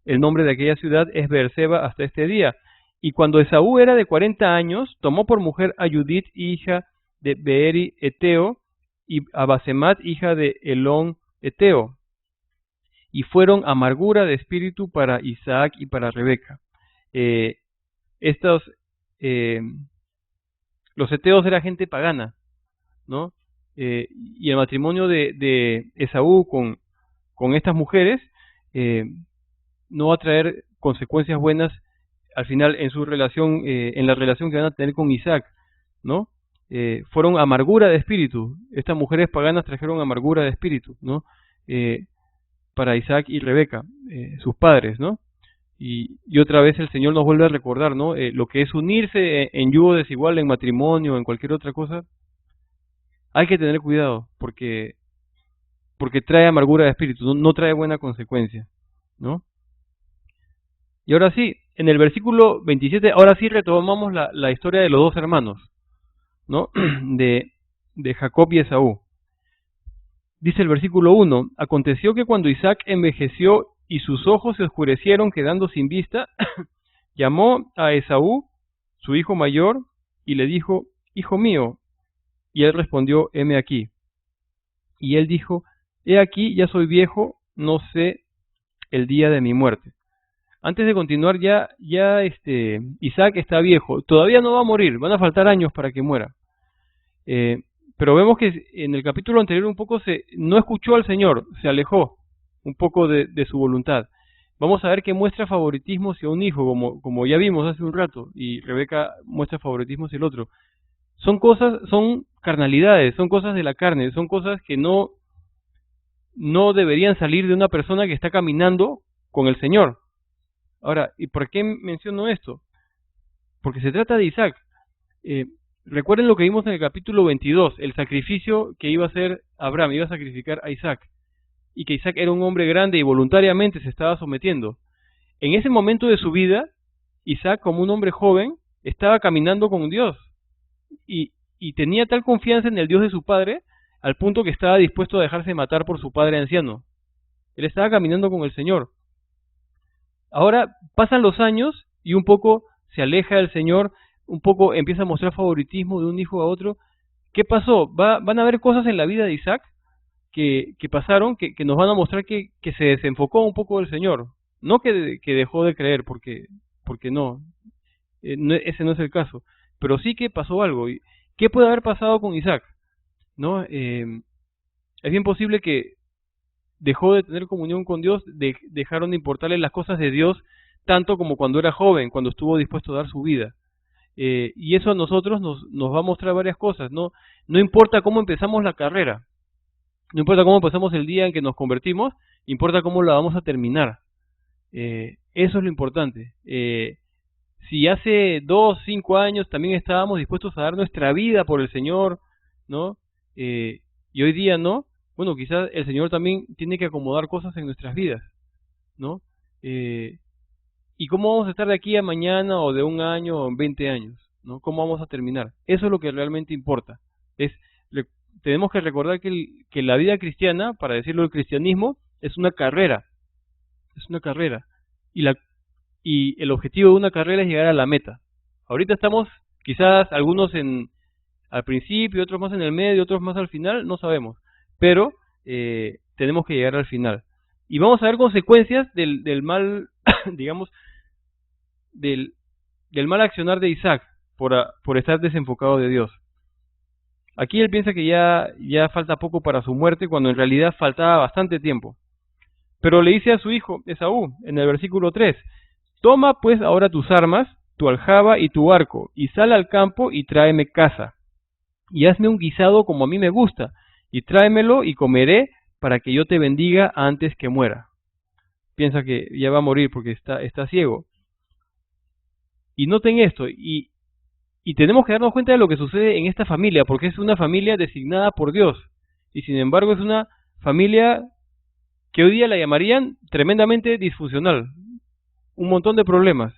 el nombre de aquella ciudad es Beer-seba hasta este día. Y cuando Esaú era de 40 años, tomó por mujer a Judith, hija de Beeri Eteo, y a Basemat, hija de Elón Eteo. Y fueron amargura de espíritu para Isaac y para Rebeca. Los eteos era gente pagana, ¿no? Y el matrimonio de Esaú con estas mujeres no va a traer consecuencias buenas al final en su relación, en la relación que van a tener con Isaac, ¿no? Fueron amargura de espíritu. Estas mujeres paganas trajeron amargura de espíritu, ¿no? Para Isaac y Rebeca, sus padres, ¿no? Y otra vez el Señor nos vuelve a recordar, ¿no? Lo que es unirse en yugo desigual, en matrimonio, en cualquier otra cosa. Hay que tener cuidado, porque trae amargura de espíritu, no trae buena consecuencia, ¿no? Y ahora sí, en el versículo 27, ahora sí retomamos la historia de los dos hermanos, ¿no? De Jacob y Esaú. Dice el versículo 1, aconteció que cuando Isaac envejeció y sus ojos se oscurecieron quedando sin vista, llamó a Esaú, su hijo mayor, y le dijo, hijo mío. Y él respondió, heme aquí. Y él dijo, he aquí, ya soy viejo, no sé el día de mi muerte. Antes de continuar, Isaac está viejo, todavía no va a morir, van a faltar años para que muera. Pero vemos que en el capítulo anterior un poco no escuchó al Señor, se alejó un poco de su voluntad. Vamos a ver que muestra favoritismo hacia un hijo, como ya vimos hace un rato, y Rebeca muestra favoritismo hacia el otro. Son carnalidades, son cosas de la carne, son cosas que no deberían salir de una persona que está caminando con el Señor. Ahora, ¿y por qué menciono esto? Porque se trata de Isaac. Recuerden lo que vimos en el capítulo 22, el sacrificio que iba a hacer Abraham, iba a sacrificar a Isaac, y que Isaac era un hombre grande y voluntariamente se estaba sometiendo. En ese momento de su vida, Isaac, como un hombre joven, estaba caminando con Dios, y tenía tal confianza en el Dios de su padre, al punto que estaba dispuesto a dejarse matar por su padre anciano. Él estaba caminando con el Señor. Ahora pasan los años y un poco se aleja del Señor, un poco empieza a mostrar favoritismo de un hijo a otro. ¿Qué pasó? Van a haber cosas en la vida de Isaac que pasaron, que nos van a mostrar que se desenfocó un poco del Señor. No que dejó de creer, porque no, ese no es el caso. Pero sí que pasó algo. ¿Qué puede haber pasado con Isaac? ¿No? Es bien posible que dejó de tener comunión con Dios, dejaron de importarle las cosas de Dios tanto como cuando era joven, cuando estuvo dispuesto a dar su vida. Y eso a nosotros nos va a mostrar varias cosas. No importa cómo empezamos la carrera, no importa cómo empezamos el día en que nos convertimos, importa cómo la vamos a terminar. Eso es lo importante. Si hace 2, 5 años también estábamos dispuestos a dar nuestra vida por el Señor, ¿no? Y hoy día no, bueno, quizás el Señor también tiene que acomodar cosas en nuestras vidas, ¿no? ¿Y cómo vamos a estar de aquí a mañana o de un año o en 20 años? ¿No? ¿Cómo vamos a terminar? Eso es lo que realmente importa. Tenemos que recordar que la vida cristiana, para decirlo el cristianismo, es una carrera. Es una carrera. Y el objetivo de una carrera es llegar a la meta. Ahorita estamos quizás algunos al principio, otros más en el medio, otros más al final, no sabemos. Pero tenemos que llegar al final. Y vamos a ver consecuencias del mal, digamos, del mal accionar de Isaac por estar desenfocado de Dios. Aquí él piensa que ya falta poco para su muerte, cuando en realidad faltaba bastante tiempo. Pero le dice a su hijo Esaú, en el versículo 3, toma pues ahora tus armas, tu aljaba y tu arco, y sal al campo y tráeme caza. Y hazme un guisado como a mí me gusta, y tráemelo y comeré para que yo te bendiga antes que muera. Piensa que ya va a morir porque está ciego. Y noten esto, y tenemos que darnos cuenta de lo que sucede en esta familia, porque es una familia designada por Dios. Y sin embargo es una familia que hoy día la llamarían tremendamente disfuncional. Un montón de problemas.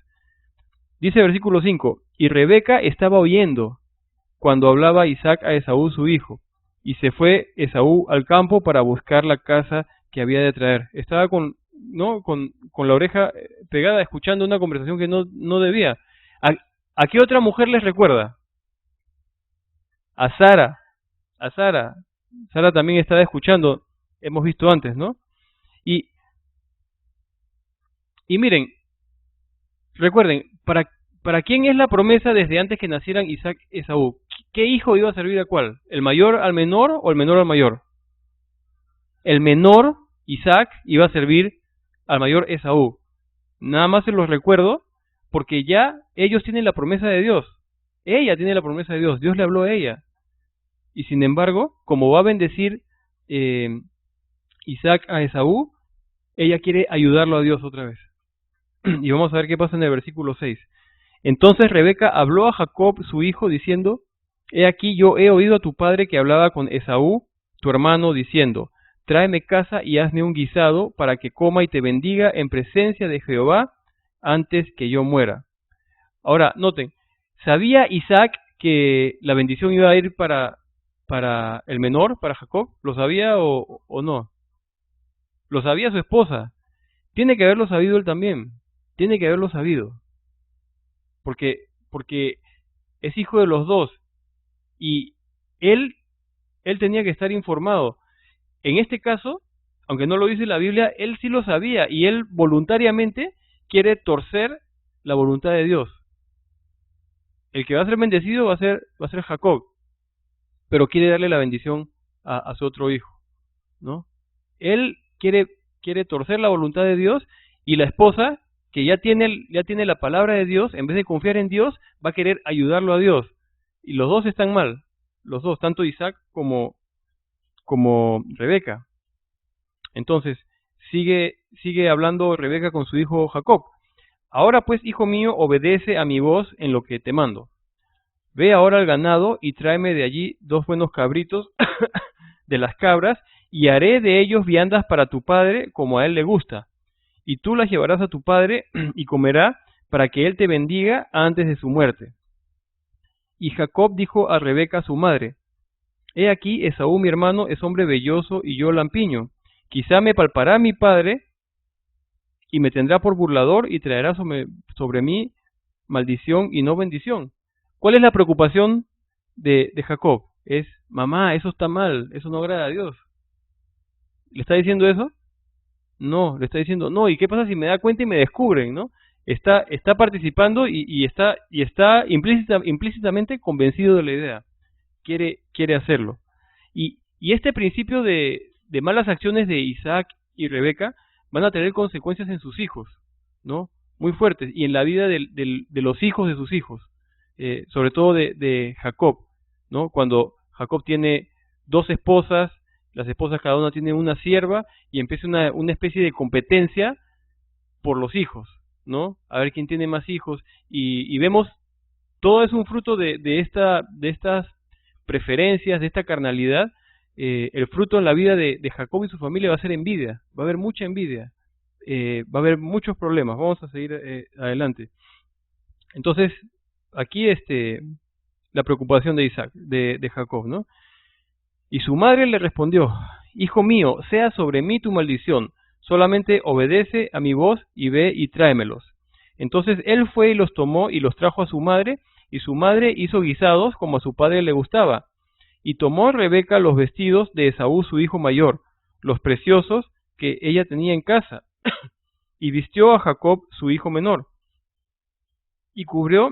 Dice el versículo 5, y Rebeca estaba oyendo cuando hablaba Isaac a Esaú su hijo, y se fue Esaú al campo para buscar la caza que había de traer. Estaba con la oreja pegada, escuchando una conversación que no debía. ¿A qué otra mujer les recuerda? A Sara. A Sara. Sara también estaba escuchando, hemos visto antes, ¿no? Y miren, recuerden, ¿para quién es la promesa desde antes que nacieran Isaac y Esaú? ¿Qué hijo iba a servir a cuál? ¿El mayor al menor o el menor al mayor? El menor, Isaac, iba a servir al mayor Esaú. Nada más se los recuerdo porque ya ellos tienen la promesa de Dios. Ella tiene la promesa de Dios. Dios le habló a ella. Y sin embargo, como va a bendecir Isaac a Esaú, ella quiere ayudarlo a Dios otra vez. Y vamos a ver qué pasa en el versículo 6. Entonces Rebeca habló a Jacob, su hijo, diciendo, he aquí yo he oído a tu padre que hablaba con Esaú, tu hermano, diciendo, tráeme caza y hazme un guisado para que coma y te bendiga en presencia de Jehová antes que yo muera. Ahora, noten, ¿sabía Isaac que la bendición iba a ir para el menor, para Jacob? ¿Lo sabía o no? Lo sabía su esposa. Tiene que haberlo sabido él también. Tiene que haberlo sabido. Porque es hijo de los dos. Y él tenía que estar informado. En este caso, aunque no lo dice la Biblia, él sí lo sabía. Y él voluntariamente quiere torcer la voluntad de Dios. El que va a ser bendecido va a ser Jacob. Pero quiere darle la bendición a su otro hijo, ¿no? Él quiere torcer la voluntad de Dios, y la esposa, que ya tiene la palabra de Dios, en vez de confiar en Dios, va a querer ayudarlo a Dios. Y los dos están mal, los dos, tanto Isaac como Rebeca. Entonces, sigue hablando Rebeca con su hijo Jacob. Ahora pues, hijo mío, obedece a mi voz en lo que te mando. Ve ahora al ganado y tráeme de allí 2 buenos cabritos de las cabras, y haré de ellos viandas para tu padre como a él le gusta. Y tú las llevarás a tu padre y comerá para que él te bendiga antes de su muerte. Y Jacob dijo a Rebeca su madre, he aquí Esaú mi hermano es hombre velloso y yo lampiño. Quizá me palpará mi padre y me tendrá por burlador y traerá sobre mí maldición y no bendición. ¿Cuál es la preocupación de Jacob? Es, mamá, eso está mal, eso no agrada a Dios. ¿Le está diciendo eso? No, le está diciendo, no, ¿y qué pasa si me da cuenta y me descubren, no? Está participando y está implícitamente convencido de la idea. Quiere hacerlo. Y este principio de de malas acciones de Isaac y Rebeca van a tener consecuencias en sus hijos, ¿no? Muy fuertes, y en la vida de los hijos de sus hijos, sobre todo de Jacob, ¿no? Cuando Jacob tiene dos esposas, las esposas cada una tiene una sierva, y empieza una especie de competencia por los hijos, ¿no? A ver quién tiene más hijos, y vemos, todo es un fruto de estas preferencias, de esta carnalidad. El fruto en la vida de Jacob y su familia va a ser envidia, va a haber mucha envidia, va a haber muchos problemas. Vamos a seguir adelante. Entonces, aquí la preocupación de Isaac, de Jacob, ¿no? Y su madre le respondió: hijo mío, sea sobre mí tu maldición, solamente obedece a mi voz y ve y tráemelos. Entonces él fue y los tomó y los trajo a su madre, y su madre hizo guisados como a su padre le gustaba. Y tomó Rebeca los vestidos de Esaú su hijo mayor, los preciosos que ella tenía en casa, y vistió a Jacob su hijo menor, y cubrió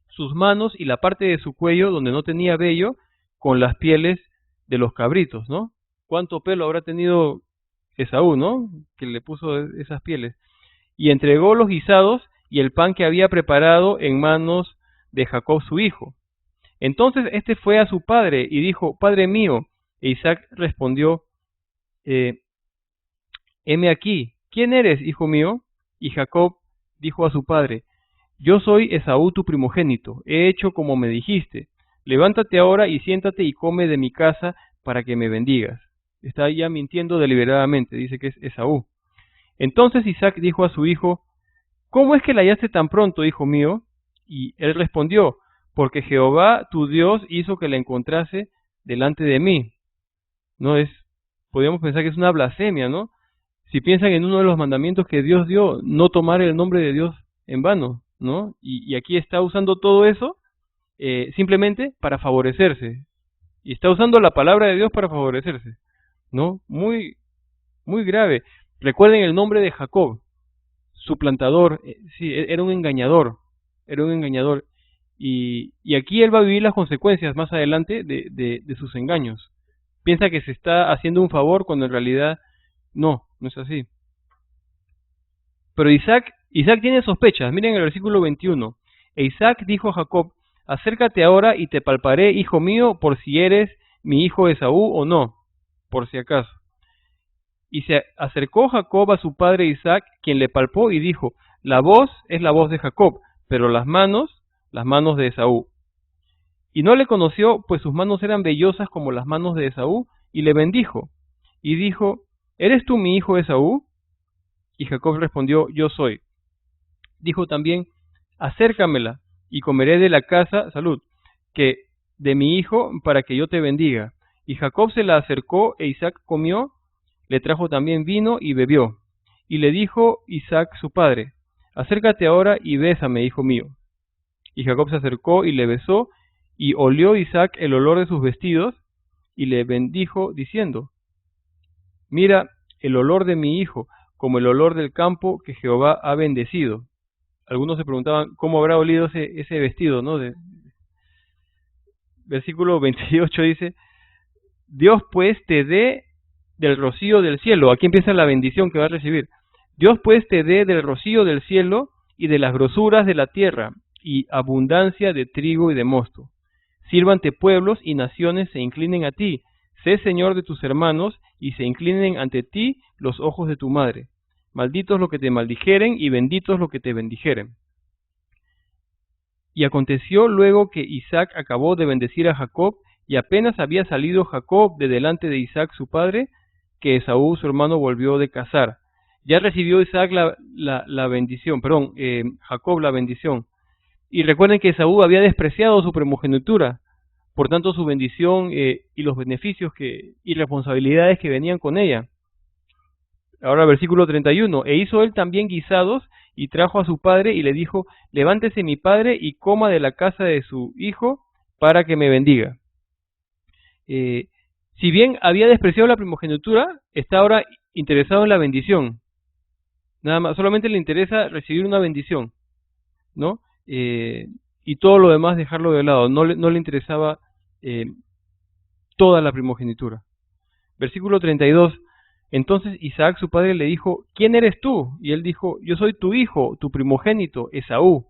sus manos y la parte de su cuello donde no tenía vello con las pieles de los cabritos, ¿no? ¿Cuánto pelo habrá tenido Esaú, ¿no? Que le puso esas pieles. Y entregó los guisados y el pan que había preparado en manos de Jacob su hijo. Entonces este fue a su padre y dijo: Padre mío. E Isaac respondió: heme aquí, ¿quién eres, hijo mío? Y Jacob dijo a su padre: yo soy Esaú tu primogénito, he hecho como me dijiste. Levántate ahora y siéntate y come de mi casa para que me bendigas. Está ya mintiendo deliberadamente, dice que es Esaú. Entonces Isaac dijo a su hijo: ¿cómo es que la hallaste tan pronto, hijo mío? Y él respondió: porque Jehová tu Dios hizo que la encontrase delante de mí. No es, podríamos pensar que es una blasfemia, ¿no? Si piensan en uno de los mandamientos que Dios dio, no tomar el nombre de Dios en vano, ¿no? Y aquí está usando todo eso simplemente para favorecerse. Y está usando la palabra de Dios para favorecerse, ¿no? Muy, muy grave. Recuerden el nombre de Jacob, su plantador, sí, era un engañador, era un engañador. Y aquí él va a vivir las consecuencias más adelante de sus engaños. Piensa que se está haciendo un favor cuando en realidad no es así. Pero Isaac tiene sospechas. Miren el versículo 21. E Isaac dijo a Jacob: acércate ahora y te palparé, hijo mío, por si eres mi hijo Esaú o no, por si acaso. Y se acercó Jacob a su padre Isaac, quien le palpó y dijo: la voz es la voz de Jacob, pero las manos de Esaú. Y no le conoció, pues sus manos eran vellosas como las manos de Esaú, y le bendijo. Y dijo: ¿eres tú mi hijo Esaú? Y Jacob respondió: yo soy. Dijo también: acércamela, y comeré de la casa, salud, que de mi hijo, para que yo te bendiga. Y Jacob se la acercó, e Isaac comió, le trajo también vino y bebió. Y le dijo Isaac su padre: acércate ahora y bésame, hijo mío. Y Jacob se acercó y le besó, y olió Isaac el olor de sus vestidos, y le bendijo, diciendo: mira el olor de mi hijo, como el olor del campo que Jehová ha bendecido. Algunos se preguntaban cómo habrá olido ese vestido, ¿no? Versículo 28 dice: Dios pues te dé del rocío del cielo. Aquí empieza la bendición que va a recibir. Dios pues te dé del rocío del cielo y de las grosuras de la tierra, y abundancia de trigo y de mosto. Sírvante pueblos y naciones se inclinen a ti. Sé señor de tus hermanos, y se inclinen ante ti los ojos de tu madre. Malditos los que te maldijeren, y benditos los que te bendijeren. Y aconteció luego que Isaac acabó de bendecir a Jacob, y apenas había salido Jacob de delante de Isaac su padre, que Esaú su hermano volvió de cazar. Ya recibió Isaac la bendición, Jacob la bendición. Y recuerden que Esaú había despreciado su primogenitura, por tanto su bendición y los beneficios y responsabilidades que venían con ella. Ahora versículo 31. E hizo él también guisados, y trajo a su padre, y le dijo: levántese mi padre, y coma de la casa de su hijo, para que me bendiga. Si bien había despreciado la primogenitura, está ahora interesado en la bendición. Nada más, solamente le interesa recibir una bendición, ¿no? Y todo lo demás dejarlo de lado. No le interesaba toda la primogenitura. Versículo 32. Entonces Isaac, su padre, le dijo, ¿quién eres tú? Y él dijo, yo soy tu hijo, tu primogénito, Esaú.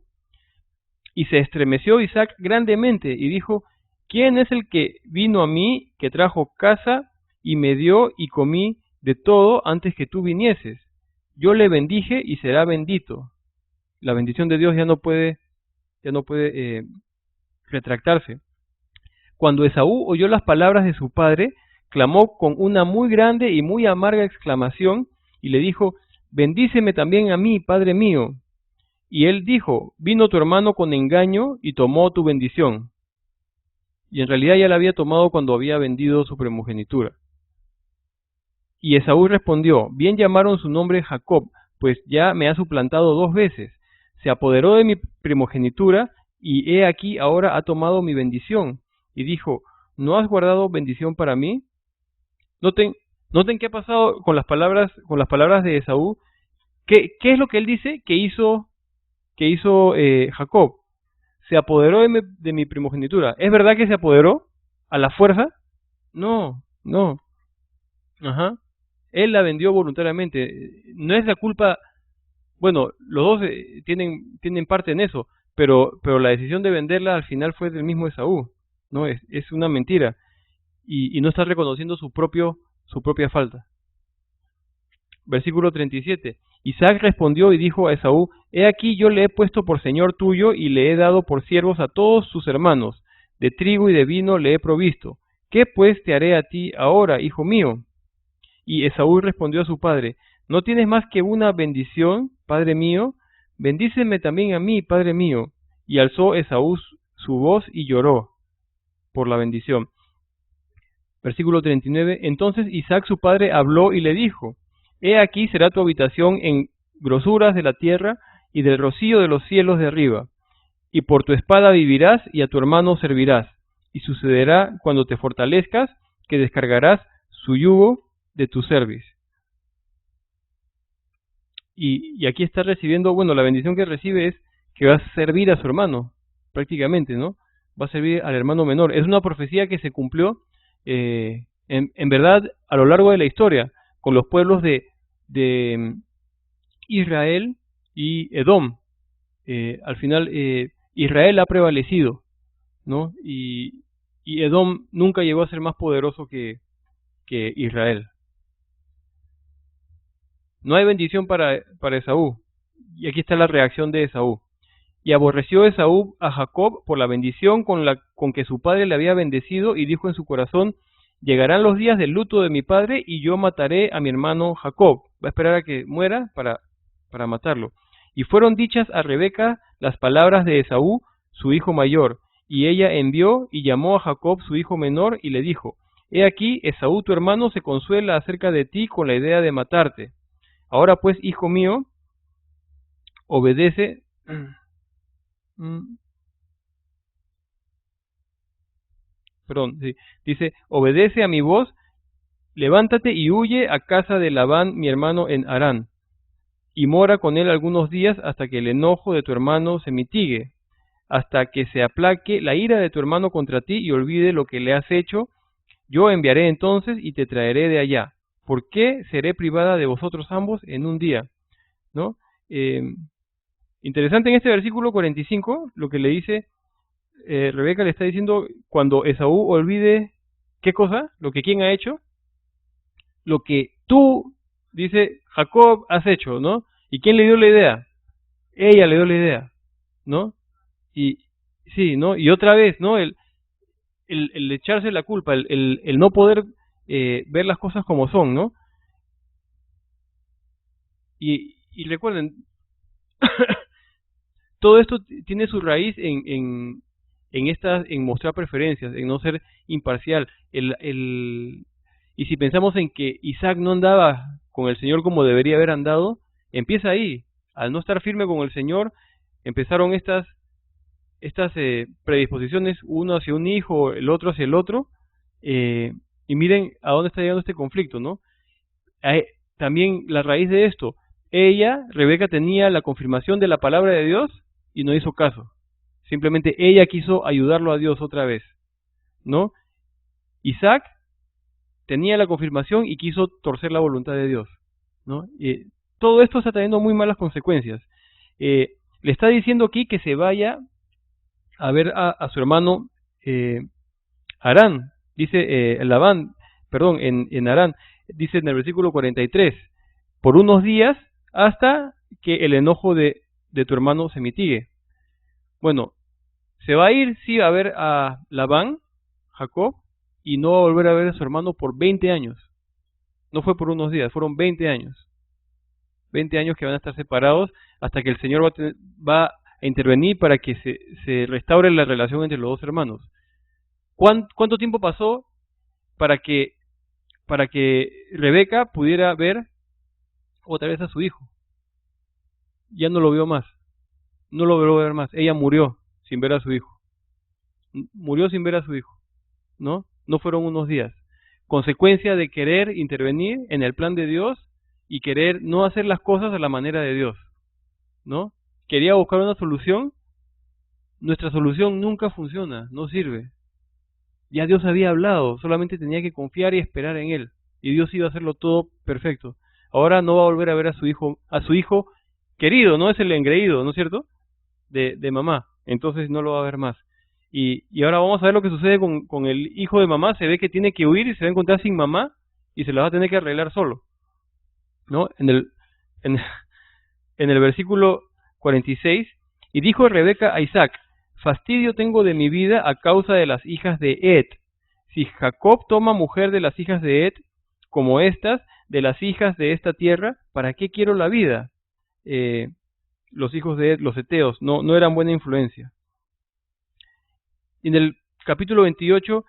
Y se estremeció Isaac grandemente y dijo, ¿quién es el que vino a mí, que trajo caza y me dio y comí de todo antes que tú vinieses? Yo le bendije y será bendito. La bendición de Dios ya no puede retractarse. Cuando Esaú oyó las palabras de su padre, clamó con una muy grande y muy amarga exclamación y le dijo, bendíceme también a mí, padre mío. Y él dijo, vino tu hermano con engaño y tomó tu bendición. Y en realidad ya la había tomado cuando había vendido su primogenitura. Y Esaú respondió, bien llamaron su nombre Jacob, pues ya me ha suplantado 2 veces. Se apoderó de mi primogenitura y he aquí ahora ha tomado mi bendición. Y dijo, ¿no has guardado bendición para mí? Noten qué ha pasado con las palabras de Esaú. ¿Qué es lo que él dice que hizo Jacob? Se apoderó de mi primogenitura. ¿Es verdad que se apoderó a la fuerza? No, no. Ajá. Él la vendió voluntariamente. No es la culpa. Bueno, los dos tienen parte en eso, pero la decisión de venderla al final fue del mismo Esaú. No es una mentira y no está reconociendo su propia falta. Versículo 37. Isaac respondió y dijo a Esaú, he aquí yo le he puesto por señor tuyo y le he dado por siervos a todos sus hermanos, de trigo y de vino le he provisto. ¿Qué pues te haré a ti ahora, hijo mío? Y Esaú respondió a su padre, ¿no tienes más que una bendición, padre mío? Bendíceme también a mí, padre mío. Y alzó Esaú su voz y lloró por la bendición. Versículo 39. Entonces Isaac su padre habló y le dijo, he aquí será tu habitación en grosuras de la tierra y del rocío de los cielos de arriba. Y por tu espada vivirás y a tu hermano servirás. Y sucederá cuando te fortalezcas que descargarás su yugo de tu cerviz. Y aquí está recibiendo, bueno, la bendición que recibe es que va a servir a su hermano, prácticamente, ¿no? Va a servir al hermano menor. Es una profecía que se cumplió en verdad a lo largo de la historia con los pueblos de Israel y Edom. Al final Israel ha prevalecido, ¿no? Y Edom nunca llegó a ser más poderoso que Israel. No hay bendición para Esaú. Y aquí está la reacción de Esaú. Y aborreció Esaú a Jacob por la bendición con que su padre le había bendecido y dijo en su corazón, llegarán los días del luto de mi padre y yo mataré a mi hermano Jacob. Va a esperar a que muera para matarlo. Y fueron dichas a Rebeca las palabras de Esaú, su hijo mayor, y ella envió y llamó a Jacob su hijo menor y le dijo, he aquí Esaú tu hermano se consuela acerca de ti con la idea de matarte. Ahora pues, hijo mío, obedece. Perdón, sí, dice, obedece a mi voz, levántate y huye a casa de Labán mi hermano en Harán, y mora con él algunos días hasta que el enojo de tu hermano se mitigue, hasta que se aplaque la ira de tu hermano contra ti y olvide lo que le has hecho. Yo enviaré entonces y te traeré de allá. ¿Por qué seré privada de vosotros ambos en un día? ¿No? Interesante en este versículo 45 lo que le dice Rebeca, le está diciendo cuando Esaú olvide, ¿qué cosa? Lo que quién ha hecho, lo que tú, dice Jacob, has hecho, ¿no? ¿Y quién le dio la idea? Ella le dio la idea, ¿no? Y sí, ¿no? Y otra vez, ¿no? El echarse la culpa, el no poder ver las cosas como son, ¿no? Y recuerden, todo esto tiene su raíz en mostrar preferencias, en no ser imparcial. Y si pensamos en que Isaac no andaba con el Señor como debería haber andado, empieza ahí. Al no estar firme con el Señor, empezaron estas predisposiciones, uno hacia un hijo, el otro hacia el otro, y miren a dónde está llegando este conflicto, ¿no? También la raíz de esto, Rebeca, tenía la confirmación de la palabra de Dios y no hizo caso. Simplemente ella quiso ayudarlo a Dios otra vez, ¿no? Isaac tenía la confirmación y quiso torcer la voluntad de Dios, ¿no? Todo esto está trayendo muy malas consecuencias. Le está diciendo aquí que se vaya a ver a su hermano Harán, dice Labán, perdón, en Harán, dice en el versículo 43, por unos días hasta que el enojo de tu hermano se mitigue. Bueno, se va a ir, sí, a ver a Labán, Jacob, y no va a volver a ver a su hermano por 20 años. No fue por unos días, fueron 20 años. 20 años que van a estar separados hasta que el Señor va a intervenir para que se restaure la relación entre los dos hermanos. ¿Cuánto tiempo pasó para que Rebeca pudiera ver otra vez a su hijo? Ya no lo vio más, no lo logró ver más. Ella murió sin ver a su hijo. Murió sin ver a su hijo, ¿no? No fueron unos días. Consecuencia de querer intervenir en el plan de Dios y querer no hacer las cosas a la manera de Dios, ¿no? Quería buscar una solución. Nuestra solución nunca funciona, no sirve. Ya Dios había hablado, solamente tenía que confiar y esperar en Él. Y Dios iba a hacerlo todo perfecto. Ahora no va a volver a ver a su hijo querido, no es el engreído, ¿no es cierto? De mamá. Entonces no lo va a ver más. Y ahora vamos a ver lo que sucede con el hijo de mamá. Se ve que tiene que huir y se va a encontrar sin mamá y se la va a tener que arreglar solo, ¿no? En, en el versículo 46, y dijo Rebeca a Isaac, fastidio tengo de mi vida a causa de las hijas de Ed. Si Jacob toma mujer de las hijas de Ed, como estas, de las hijas de esta tierra, ¿para qué quiero la vida? Los hijos de Ed, los heteos, no eran buena influencia. En el capítulo 28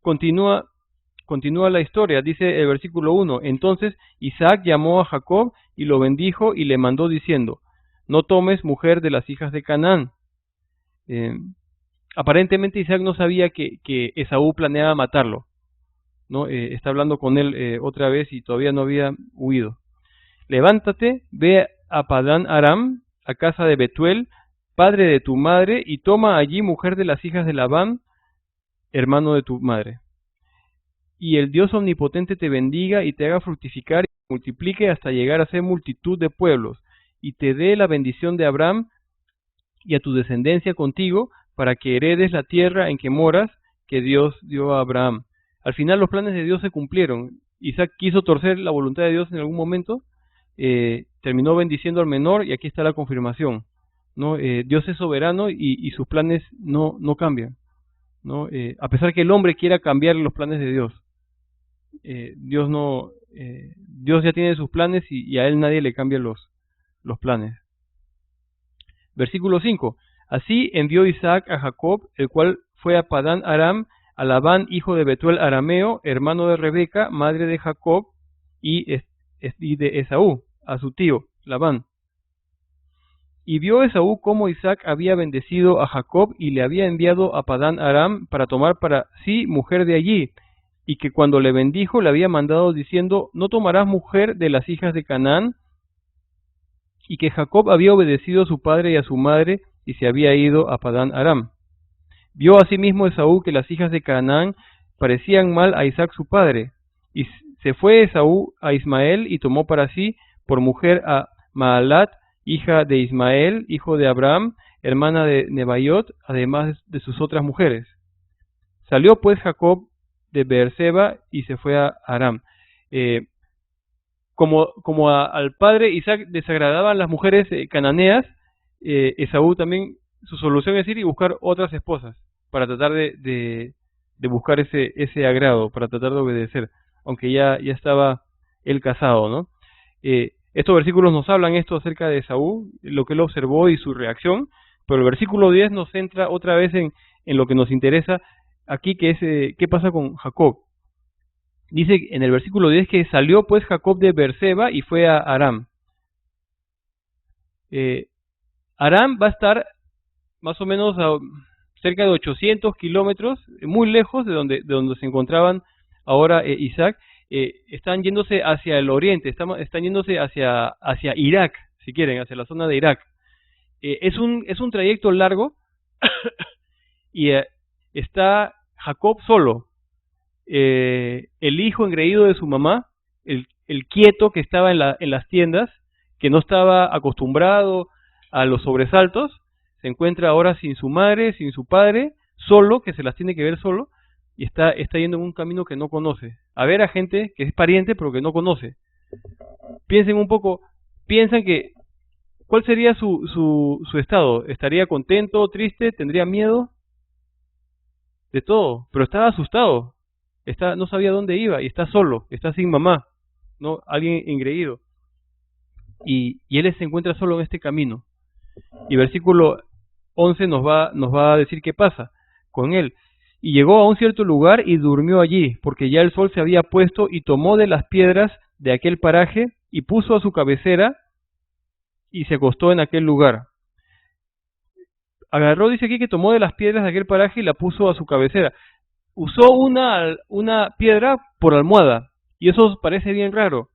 continúa la historia, dice el versículo 1, entonces Isaac llamó a Jacob y lo bendijo y le mandó diciendo, no tomes mujer de las hijas de Canaán. Aparentemente Isaac no sabía que Esaú planeaba matarlo, ¿no? Está hablando con él otra vez y todavía no había huido. Levántate, ve a Padán Aram, a casa de Betuel, padre de tu madre, y toma allí mujer de las hijas de Labán, hermano de tu madre. Y el Dios omnipotente te bendiga y te haga fructificar y multiplique hasta llegar a ser multitud de pueblos, y te dé la bendición de Abraham y a tu descendencia contigo, para que heredes la tierra en que moras, que Dios dio a Abraham. Al final los planes de Dios se cumplieron. Isaac quiso torcer la voluntad de Dios en algún momento, terminó bendiciendo al menor y aquí está la confirmación, ¿no? Dios es soberano y sus planes no cambian, ¿no? A pesar que el hombre quiera cambiar los planes de Dios, Dios ya tiene sus planes y a él nadie le cambia los planes. Versículo 5. Así envió Isaac a Jacob, el cual fue a Padán Aram, a Labán, hijo de Betuel arameo, hermano de Rebeca, madre de Jacob, y de Esaú, a su tío, Labán. Y vio Esaú cómo Isaac había bendecido a Jacob y le había enviado a Padán Aram para tomar para sí mujer de allí, y que cuando le bendijo le había mandado diciendo, no tomarás mujer de las hijas de Canaán, y que Jacob había obedecido a su padre y a su madre y se había ido a Padán Aram. Vio asimismo Esaú que las hijas de Canaán parecían mal a Isaac su padre, y se fue Esaú a Ismael y tomó para sí por mujer a Maalat, hija de Ismael, hijo de Abraham, hermana de Nebaiot, además de sus otras mujeres. Salió pues Jacob de Beerseba y se fue a Aram. Como al padre Isaac desagradaban las mujeres cananeas, Esaú también, su solución es ir y buscar otras esposas para tratar de buscar ese agrado, para tratar de obedecer, aunque ya estaba él casado, ¿no? Estos versículos nos hablan esto acerca de Esaú, lo que él observó y su reacción, pero el versículo 10 nos centra otra vez en lo que nos interesa aquí, que es qué pasa con Jacob. Dice en el versículo 10 que salió pues Jacob de Beerseba y fue a Aram. Aram va a estar más o menos a cerca de 800 kilómetros, muy lejos de donde se encontraban ahora Isaac. Están yéndose hacia el oriente, están yéndose hacia Irak, si quieren, hacia la zona de Irak. Es un trayecto largo y está Jacob solo. el hijo engreído de su mamá, el quieto que estaba en las tiendas, que no estaba acostumbrado a los sobresaltos, se encuentra ahora sin su madre, sin su padre, solo, que se las tiene que ver solo, y está yendo en un camino que no conoce, a ver a gente que es pariente pero que no conoce. Piensen un poco, piensan que, ¿cuál sería su estado? ¿Estaría contento, triste, tendría miedo? De todo, pero estaba asustado, no sabía dónde iba y está solo, está sin mamá, no, alguien engreído. Y él se encuentra solo en este camino. Y versículo 11 nos va a decir qué pasa con él. Y llegó a un cierto lugar y durmió allí, porque ya el sol se había puesto, y tomó de las piedras de aquel paraje y puso a su cabecera y se acostó en aquel lugar. Agarró, dice aquí, que tomó de las piedras de aquel paraje y la puso a su cabecera. Usó una piedra por almohada, y eso parece bien raro,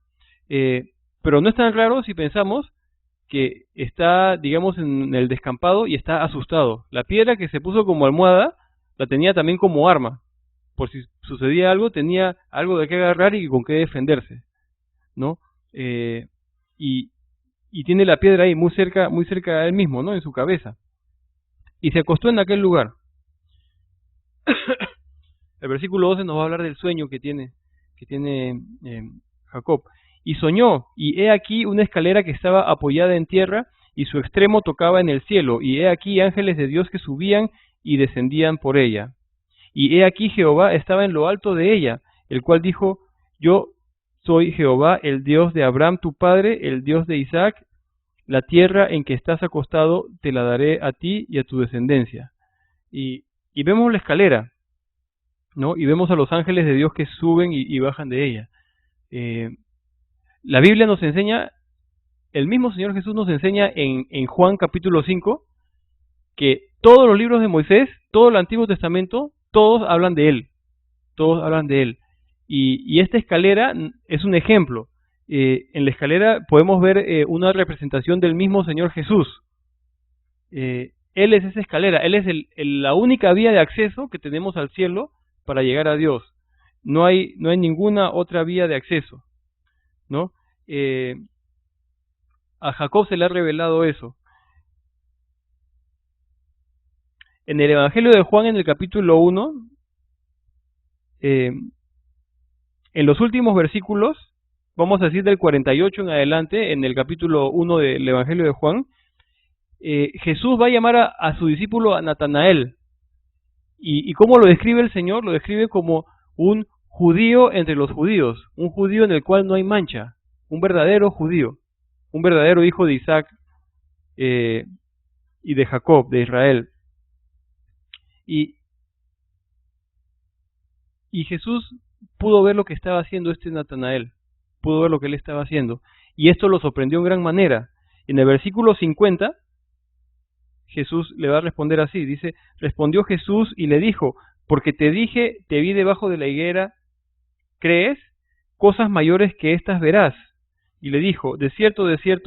pero no es tan raro si pensamos que está, digamos, en el descampado y está asustado. La piedra que se puso como almohada la tenía también como arma. Por si sucedía algo, tenía algo de qué agarrar y con qué defenderse, ¿no? Y tiene la piedra ahí muy cerca de él mismo, ¿no? En su cabeza. Y se acostó en aquel lugar. El versículo 12 nos va a hablar del sueño que tiene Jacob. Y soñó, y he aquí una escalera que estaba apoyada en tierra, y su extremo tocaba en el cielo, y he aquí ángeles de Dios que subían y descendían por ella. Y he aquí Jehová estaba en lo alto de ella, el cual dijo: yo soy Jehová, el Dios de Abraham tu padre, el Dios de Isaac. La tierra en que estás acostado te la daré a ti y a tu descendencia. Y vemos la escalera, ¿no? Y vemos a los ángeles de Dios que suben y bajan de ella. La Biblia nos enseña, el mismo Señor Jesús nos enseña en Juan capítulo 5, que todos los libros de Moisés, todo el Antiguo Testamento, todos hablan de Él. Todos hablan de Él. Y esta escalera es un ejemplo. En la escalera podemos ver una representación del mismo Señor Jesús. Él es esa escalera, Él es la única vía de acceso que tenemos al cielo para llegar a Dios. No hay ninguna otra vía de acceso, ¿no? A Jacob se le ha revelado eso. En el Evangelio de Juan, en el capítulo 1, en los últimos versículos, vamos a decir del 48 en adelante, en el capítulo 1 del Evangelio de Juan, Jesús va a llamar a su discípulo a Natanael. ¿Y cómo lo describe el Señor? Lo describe como un judío entre los judíos, un judío en el cual no hay mancha, un verdadero judío, un verdadero hijo de Isaac y de Jacob, de Israel. Y Jesús pudo ver lo que estaba haciendo este Natanael, pudo ver lo que él estaba haciendo, y esto lo sorprendió en gran manera. En el versículo 50, Jesús le va a responder así, dice: respondió Jesús y le dijo: porque te dije, te vi debajo de la higuera, ¿crees? Cosas mayores que estas verás. Y le dijo: de cierto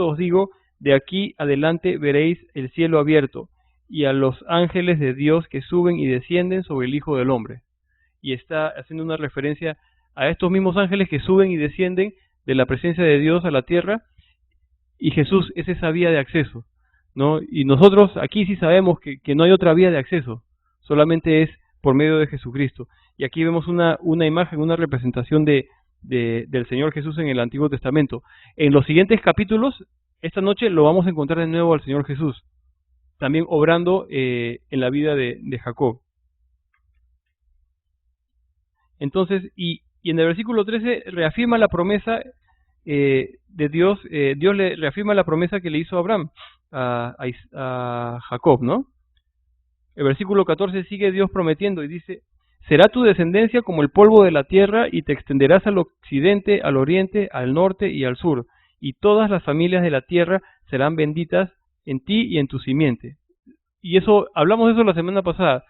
os digo, de aquí adelante veréis el cielo abierto, y a los ángeles de Dios que suben y descienden sobre el Hijo del Hombre. Y está haciendo una referencia a estos mismos ángeles que suben y descienden de la presencia de Dios a la tierra, y Jesús es esa vía de acceso, ¿no? Y nosotros aquí sí sabemos que no hay otra vía de acceso, solamente es por medio de Jesucristo. Y aquí vemos una imagen, una representación del Señor Jesús en el Antiguo Testamento. En los siguientes capítulos, esta noche lo vamos a encontrar de nuevo al Señor Jesús, también obrando en la vida de Jacob. Entonces, y en el versículo 13 reafirma la promesa de Dios. Dios le reafirma la promesa que le hizo a Abraham, a Jacob, ¿no? El versículo 14 sigue Dios prometiendo y dice: será tu descendencia como el polvo de la tierra, y te extenderás al occidente, al oriente, al norte y al sur, y todas las familias de la tierra serán benditas en ti y en tu simiente. Y eso, hablamos de eso la semana pasada,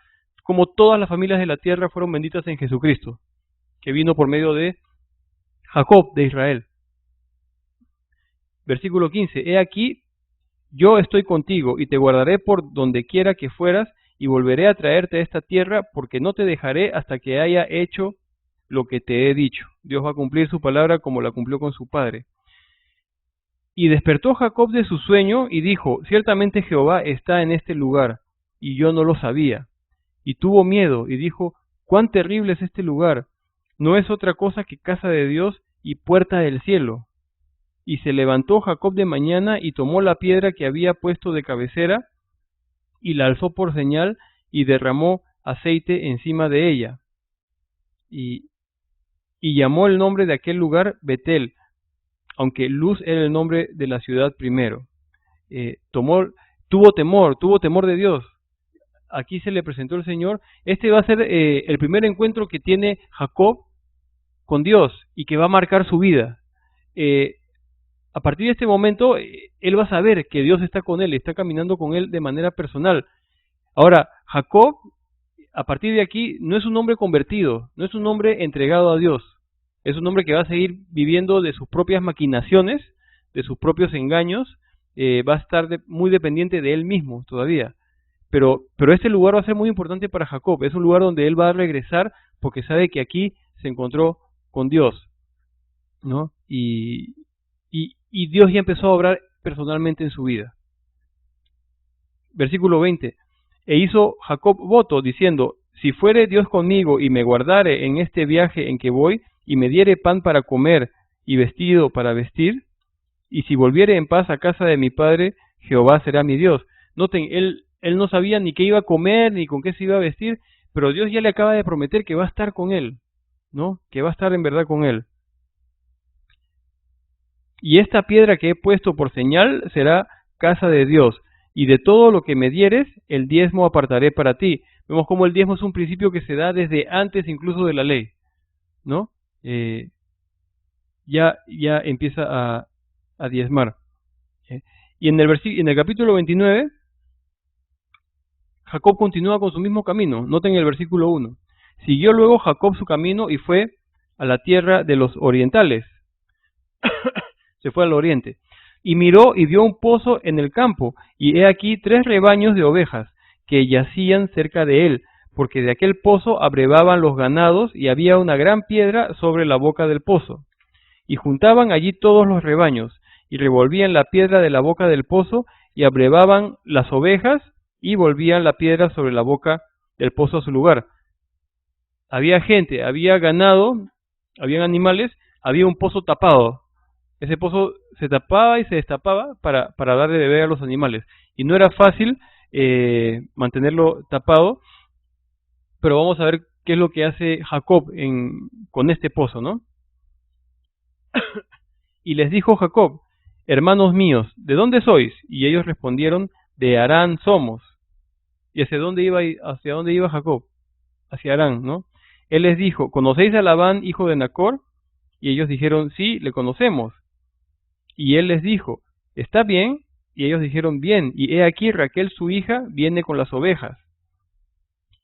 como todas las familias de la tierra fueron benditas en Jesucristo, que vino por medio de Jacob, de Israel. Versículo 15, he aquí, yo estoy contigo, y te guardaré por donde quiera que fueras, y volveré a traerte a esta tierra, porque no te dejaré hasta que haya hecho lo que te he dicho. Dios va a cumplir su palabra como la cumplió con su padre. Y despertó Jacob de su sueño y dijo, ciertamente Jehová está en este lugar, y yo no lo sabía. Y tuvo miedo y dijo, cuán terrible es este lugar, no es otra cosa que casa de Dios y puerta del cielo. Y se levantó Jacob de mañana y tomó la piedra que había puesto de cabecera y la alzó por señal y derramó aceite encima de ella. Y, y llamó el nombre de aquel lugar Betel, aunque Luz era el nombre de la ciudad primero. Tuvo temor de Dios. Aquí se le presentó el Señor. Este va a ser el primer encuentro que tiene Jacob con Dios y que va a marcar su vida. A partir de este momento, él va a saber que Dios está con él, está caminando con él de manera personal. Ahora, Jacob, a partir de aquí, no es un hombre convertido, no es un hombre entregado a Dios. Es un hombre que va a seguir viviendo de sus propias maquinaciones, de sus propios engaños, va a estar muy dependiente de él mismo todavía. Pero este lugar va a ser muy importante para Jacob, es un lugar donde él va a regresar porque sabe que aquí se encontró con Dios, ¿no? Y Dios ya empezó a obrar personalmente en su vida. Versículo 20. E hizo Jacob voto, diciendo, si fuere Dios conmigo y me guardare en este viaje en que voy, y me diere pan para comer y vestido para vestir, y si volviere en paz a casa de mi padre, Jehová será mi Dios. Noten, él no sabía ni qué iba a comer, ni con qué se iba a vestir, pero Dios ya le acaba de prometer que va a estar con él, ¿no? Que va a estar en verdad con él. Y esta piedra que he puesto por señal será casa de Dios, y de todo lo que me dieres, el diezmo apartaré para ti. Vemos cómo el diezmo es un principio que se da desde antes incluso de la ley, ¿no? Ya empieza a diezmar. Y en el capítulo 29, Jacob continúa con su mismo camino. Noten el versículo 1. Siguió luego Jacob su camino y fue a la tierra de los orientales. Se fue al oriente. Y miró y vio un pozo en el campo, y he aquí 3 rebaños de ovejas, que yacían cerca de él, porque de aquel pozo abrevaban los ganados, y había una gran piedra sobre la boca del pozo. Y juntaban allí todos los rebaños, y revolvían la piedra de la boca del pozo, y abrevaban las ovejas, y volvían la piedra sobre la boca del pozo a su lugar. Había gente, había ganado, habían animales, había un pozo tapado. Ese pozo se tapaba y se destapaba para darle de beber a los animales. Y no era fácil mantenerlo tapado, pero vamos a ver qué es lo que hace Jacob con este pozo, ¿no? Y les dijo Jacob, hermanos míos, ¿de dónde sois? Y ellos respondieron, de Harán somos. ¿Y hacia dónde iba Jacob? Hacia Harán, ¿no? Él les dijo, ¿conocéis a Labán, hijo de Nacor? Y ellos dijeron, sí, le conocemos. Y él les dijo, ¿está bien? Y ellos dijeron, bien. Y he aquí Raquel su hija viene con las ovejas.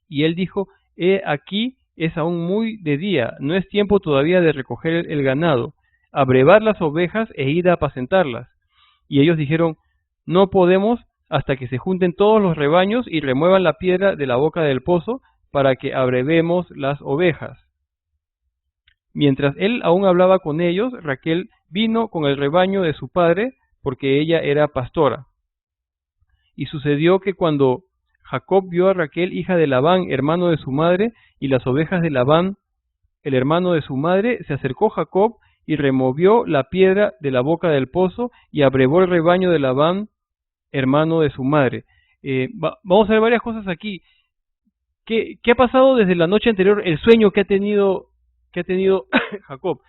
Y él dijo, he aquí es aún muy de día, no es tiempo todavía de recoger el ganado, abrevar las ovejas e ir a apacentarlas. Y ellos dijeron, no podemos hasta que se junten todos los rebaños y remuevan la piedra de la boca del pozo para que abrevemos las ovejas. Mientras él aún hablaba con ellos, Raquel vino con el rebaño de su padre, porque ella era pastora. Y sucedió que cuando Jacob vio a Raquel, hija de Labán, hermano de su madre, y las ovejas de Labán, el hermano de su madre, se acercó Jacob y removió la piedra de la boca del pozo y abrevó el rebaño de Labán, hermano de su madre. Vamos a ver varias cosas aquí. ¿Qué ha pasado desde la noche anterior? El sueño que ha tenido Jacob.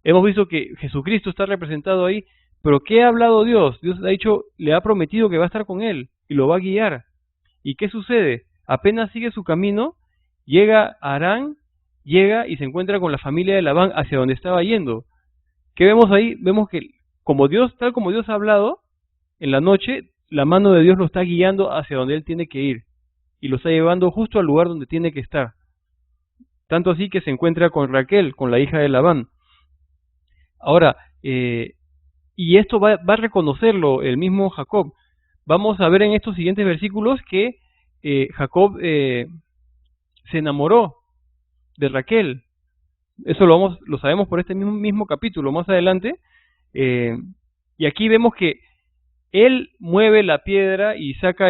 Hemos visto que Jesucristo está representado ahí, pero ¿qué ha hablado Dios? Dios ha dicho, le ha prometido que va a estar con él y lo va a guiar. ¿Y qué sucede? Apenas sigue su camino, llega a Harán, llega y se encuentra con la familia de Labán hacia donde estaba yendo. ¿Qué vemos ahí? Vemos que tal como Dios ha hablado, en la noche, la mano de Dios lo está guiando hacia donde él tiene que ir y lo está llevando justo al lugar donde tiene que estar. Tanto así que se encuentra con Raquel, con la hija de Labán. Ahora, y esto va a reconocerlo el mismo Jacob. Vamos a ver en estos siguientes versículos que Jacob se enamoró de Raquel. Eso lo sabemos por este mismo capítulo más adelante. eh, y aquí vemos que él mueve la piedra y saca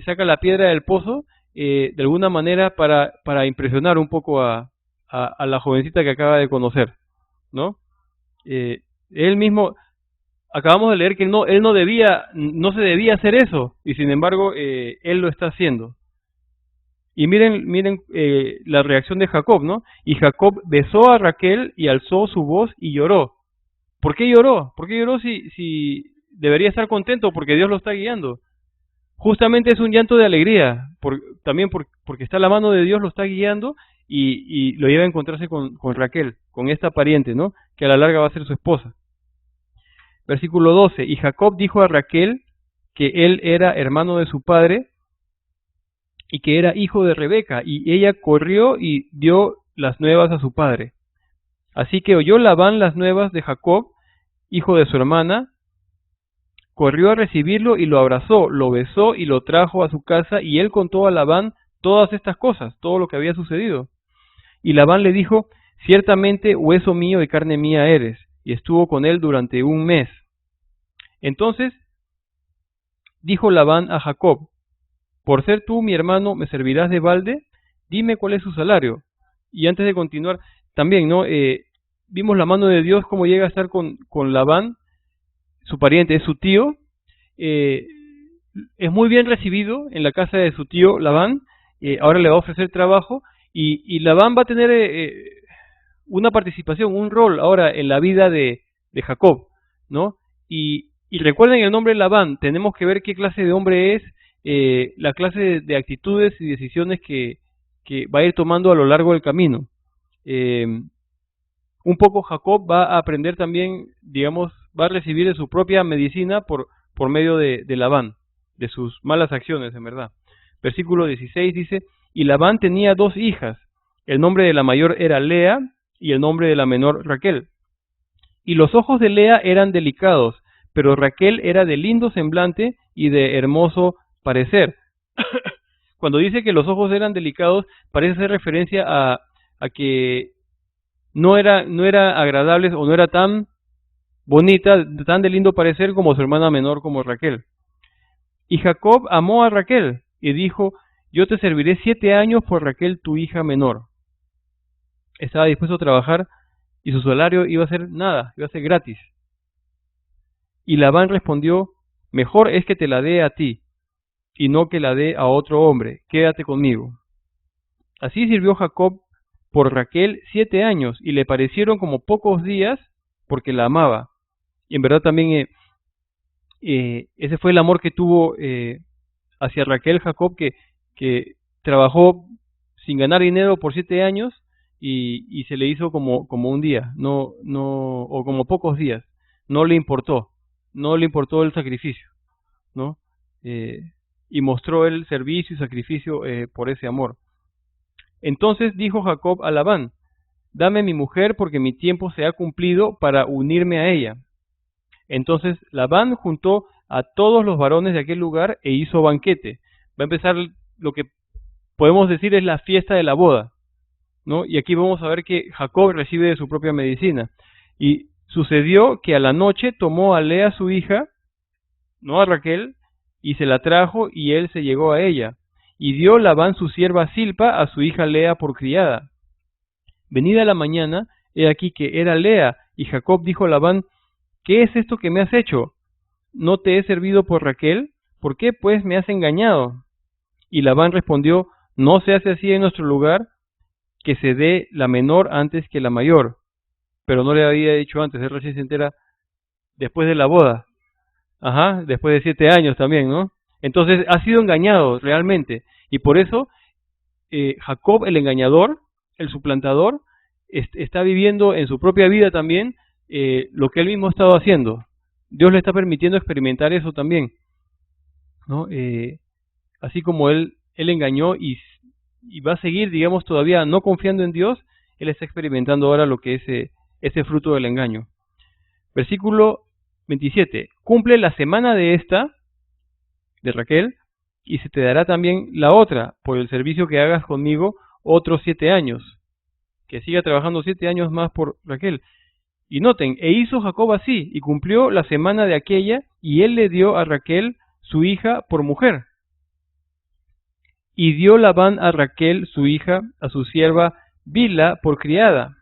saca la piedra del pozo, de alguna manera para impresionar un poco a la jovencita que acaba de conocer, ¿no? Él mismo, acabamos de leer que él no se debía hacer eso, y sin embargo, él lo está haciendo. Y miren la reacción de Jacob, ¿no? Y Jacob besó a Raquel y alzó su voz y lloró. ¿Por qué lloró? ¿Por qué lloró si debería estar contento porque Dios lo está guiando? Justamente es un llanto de alegría, porque está la mano de Dios, lo está guiando y lo lleva a encontrarse con Raquel, con esta pariente, ¿no? Que a la larga va a ser su esposa. Versículo 12. Y Jacob dijo a Raquel que él era hermano de su padre y que era hijo de Rebeca, y ella corrió y dio las nuevas a su padre. Así que oyó Labán las nuevas de Jacob, hijo de su hermana, corrió a recibirlo y lo abrazó, lo besó y lo trajo a su casa, y él contó a Labán todas estas cosas, todo lo que había sucedido. Y Labán le dijo, ciertamente hueso mío y carne mía eres, y estuvo con él durante un mes. Entonces dijo Labán a Jacob, por ser tú mi hermano, ¿me servirás de balde? Dime cuál es su salario. Y antes de continuar, también, ¿no? Vimos la mano de Dios, cómo llega a estar con Labán, su pariente, es su tío. Es muy bien recibido en la casa de su tío Labán. Ahora le va a ofrecer trabajo y Labán va a tener una participación, un rol ahora en la vida de Jacob, ¿no? Y recuerden el nombre Labán, tenemos que ver qué clase de hombre es, la clase de actitudes y decisiones que va a ir tomando a lo largo del camino. Un poco Jacob va a aprender también, digamos, va a recibir de su propia medicina por medio de Labán, de sus malas acciones, en verdad. Versículo 16 dice, y Labán tenía 2 hijas, el nombre de la mayor era Lea y el nombre de la menor Raquel. Y los ojos de Lea eran delicados, pero Raquel era de lindo semblante y de hermoso parecer. Cuando dice que los ojos eran delicados, parece hacer referencia a que no era agradable o no era tan bonita, tan de lindo parecer como su hermana menor, como Raquel. Y Jacob amó a Raquel y dijo, yo te serviré 7 años por Raquel, tu hija menor. Estaba dispuesto a trabajar y su salario iba a ser nada, iba a ser gratis. Y Labán respondió, mejor es que te la dé a ti y no que la dé a otro hombre, quédate conmigo. Así sirvió Jacob por Raquel 7 años y le parecieron como pocos días porque la amaba. Y en verdad también ese fue el amor que tuvo hacia Raquel Jacob, que trabajó sin ganar dinero por 7 años y se le hizo como un día, o como pocos días. No le importó el sacrificio, ¿no? Y mostró el servicio y sacrificio por ese amor. Entonces dijo Jacob a Labán, dame mi mujer porque mi tiempo se ha cumplido para unirme a ella. Entonces Labán juntó a todos los varones de aquel lugar e hizo banquete. Va a empezar lo que podemos decir es la fiesta de la boda, ¿no? Y aquí vamos a ver que Jacob recibe de su propia medicina. Y sucedió que a la noche tomó a Lea su hija, no a Raquel, y se la trajo y él se llegó a ella. Y dio Labán su sierva Silpa a su hija Lea por criada. Venida la mañana, he aquí que era Lea, y Jacob dijo a Labán, ¿qué es esto que me has hecho? ¿No te he servido por Raquel? ¿Por qué pues me has engañado? Y Labán respondió, no se hace así en nuestro lugar, que se dé la menor antes que la mayor. Pero no le había dicho antes, él recién se entera después de la boda. Ajá, después de 7 años también, ¿no? Entonces ha sido engañado realmente. Y por eso Jacob, el engañador, el suplantador, está viviendo en su propia vida también lo que él mismo ha estado haciendo. Dios le está permitiendo experimentar eso también, ¿no? Así como él engañó y va a seguir, digamos, todavía no confiando en Dios, él está experimentando ahora lo que es ese fruto del engaño. Versículo 27. Cumple la semana de Raquel, y se te dará también la otra, por el servicio que hagas conmigo, otros 7 años. que siga trabajando 7 años más por Raquel. Y noten, e hizo Jacob así, y cumplió la semana de aquella, y él le dio a Raquel su hija por mujer. Y dio Labán a Raquel su hija, a su sierva Bilha, por criada.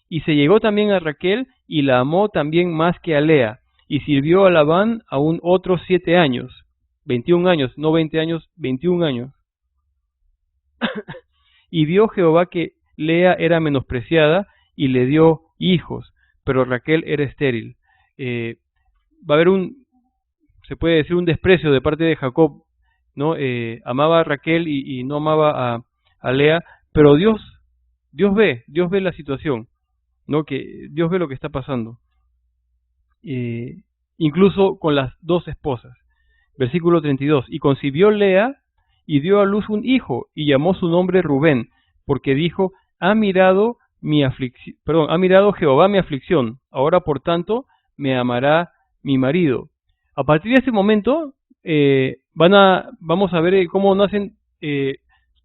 Y se llegó también a Raquel, y la amó también más que a Lea, y sirvió a Labán aún otros 7 años, 21 años, no 20 años, 21 años. Y vio Jehová que Lea era menospreciada, y le dio hijos, pero Raquel era estéril. Va a haber se puede decir un desprecio de parte de Jacob, ¿no? Amaba a Raquel y no amaba a Lea, pero Dios ve la situación, ¿no? Que Dios ve lo que está pasando. Incluso con las dos esposas. Versículo 32. Y concibió Lea y dio a luz un hijo y llamó su nombre Rubén, porque dijo, ha mirado Jehová mi aflicción, ahora por tanto me amará mi marido. A partir de este momento vamos a ver cómo nacen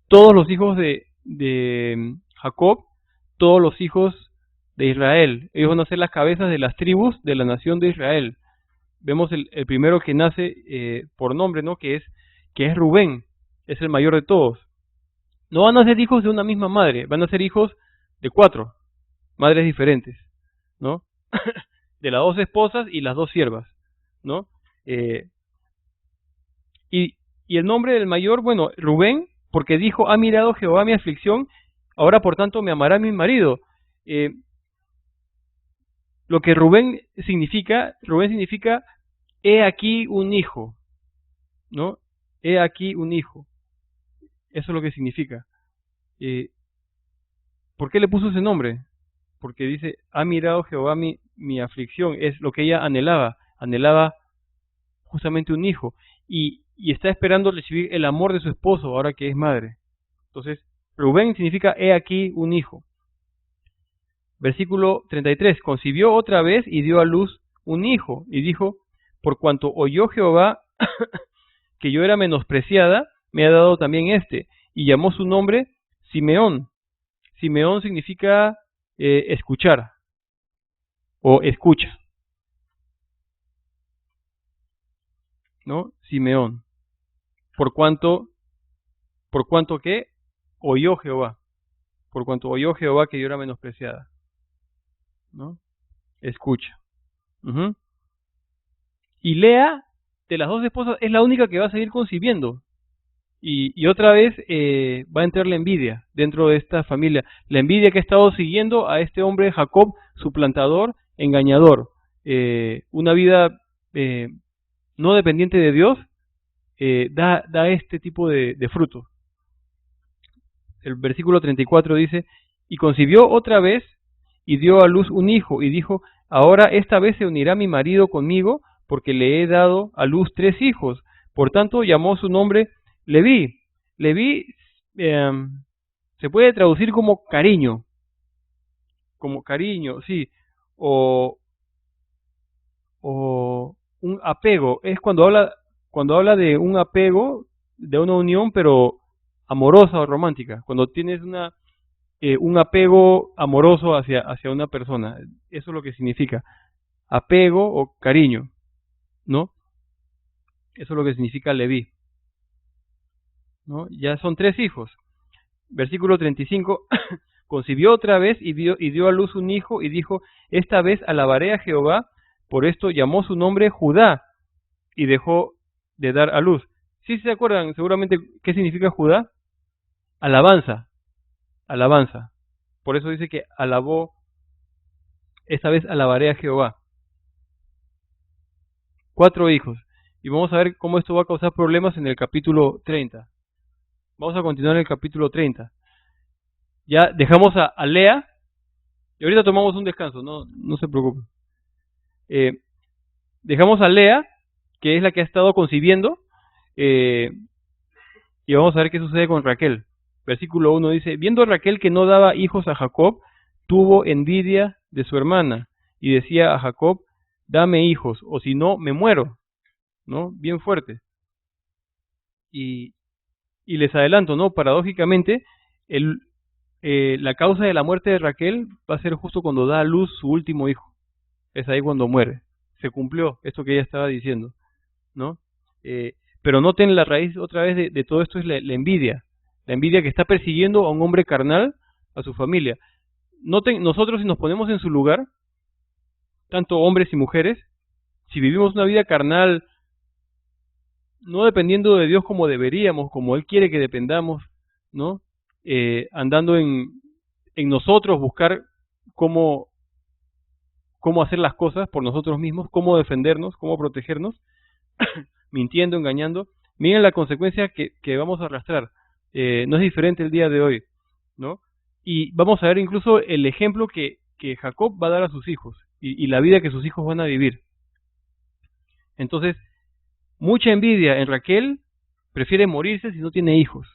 todos los hijos de Jacob, todos los hijos de Israel. Ellos van a ser las cabezas de las tribus de la nación de Israel. Vemos el primero que nace por nombre, ¿no? Que es Rubén, es el mayor de todos. No van a ser hijos de una misma madre, van a ser hijos de 4 madres diferentes, ¿no? De las 2 esposas y las 2 siervas, ¿no? Y el nombre del mayor, bueno, Rubén, porque dijo, ha mirado Jehová mi aflicción, ahora por tanto me amará mi marido. Lo que Rubén significa, he aquí un hijo, ¿no? He aquí un hijo. Eso es lo que significa. ¿Por qué le puso ese nombre? Porque dice, ha mirado Jehová mi aflicción, es lo que ella anhelaba justamente un hijo, y está esperando recibir el amor de su esposo ahora que es madre. Entonces, Rubén significa, he aquí un hijo. Versículo 33, concibió otra vez y dio a luz un hijo, y dijo, por cuanto oyó Jehová que yo era menospreciada, me ha dado también este, y llamó su nombre Simeón. Simeón significa escuchar, o escucha, ¿no? Simeón. Por cuanto que oyó Jehová, por cuanto oyó Jehová que yo era menospreciada, ¿no? Escucha. Y Lea, de las 2 esposas, es la única que va a seguir concibiendo. Y otra vez va a entrar la envidia dentro de esta familia. La envidia que ha estado siguiendo a este hombre Jacob, suplantador, engañador. Una vida no dependiente de Dios, da este tipo de fruto. El versículo 34 dice, y concibió otra vez y dio a luz un hijo, y dijo, ahora esta vez se unirá mi marido conmigo, porque le he dado a luz 3 hijos. Por tanto llamó su nombre Leví. Leví se puede traducir como cariño, sí, o un apego. Es cuando habla de un apego, de una unión, pero amorosa o romántica. Cuando tienes un apego amoroso hacia una persona. Eso es lo que significa apego o cariño, ¿no? Eso es lo que significa Leví, ¿no? Ya son 3 hijos. Versículo 35, concibió otra vez y dio a luz un hijo y dijo, esta vez alabaré a Jehová, por esto llamó su nombre Judá y dejó de dar a luz. ¿Sí se acuerdan seguramente qué significa Judá? Alabanza, alabanza. Por eso dice que alabó, esta vez alabaré a Jehová. 4 hijos. Y vamos a ver cómo esto va a causar problemas en el capítulo 30. Vamos a continuar en el capítulo 30. Ya dejamos a Lea, y ahorita tomamos un descanso, no se preocupen. Dejamos a Lea, que es la que ha estado concibiendo, y vamos a ver qué sucede con Raquel. Versículo 1 dice, viendo Raquel que no daba hijos a Jacob, tuvo envidia de su hermana, y decía a Jacob, dame hijos, o si no, me muero, ¿no? Bien fuerte. Y les adelanto, ¿no? Paradójicamente, la causa de la muerte de Raquel va a ser justo cuando da a luz su último hijo. Es ahí cuando muere. Se cumplió esto que ella estaba diciendo, ¿no? Pero noten la raíz otra vez de todo esto es la envidia. La envidia que está persiguiendo a un hombre carnal, a su familia. Noten, nosotros si nos ponemos en su lugar, tanto hombres y mujeres, si vivimos una vida carnal, no dependiendo de Dios como deberíamos, como Él quiere que dependamos, ¿no? Andando en nosotros, buscar cómo hacer las cosas por nosotros mismos, cómo defendernos, cómo protegernos, mintiendo, engañando. Miren la consecuencia que vamos a arrastrar. No es diferente el día de hoy, ¿no? Y vamos a ver incluso el ejemplo que Jacob va a dar a sus hijos y la vida que sus hijos van a vivir. Entonces, mucha envidia en Raquel, prefiere morirse si no tiene hijos.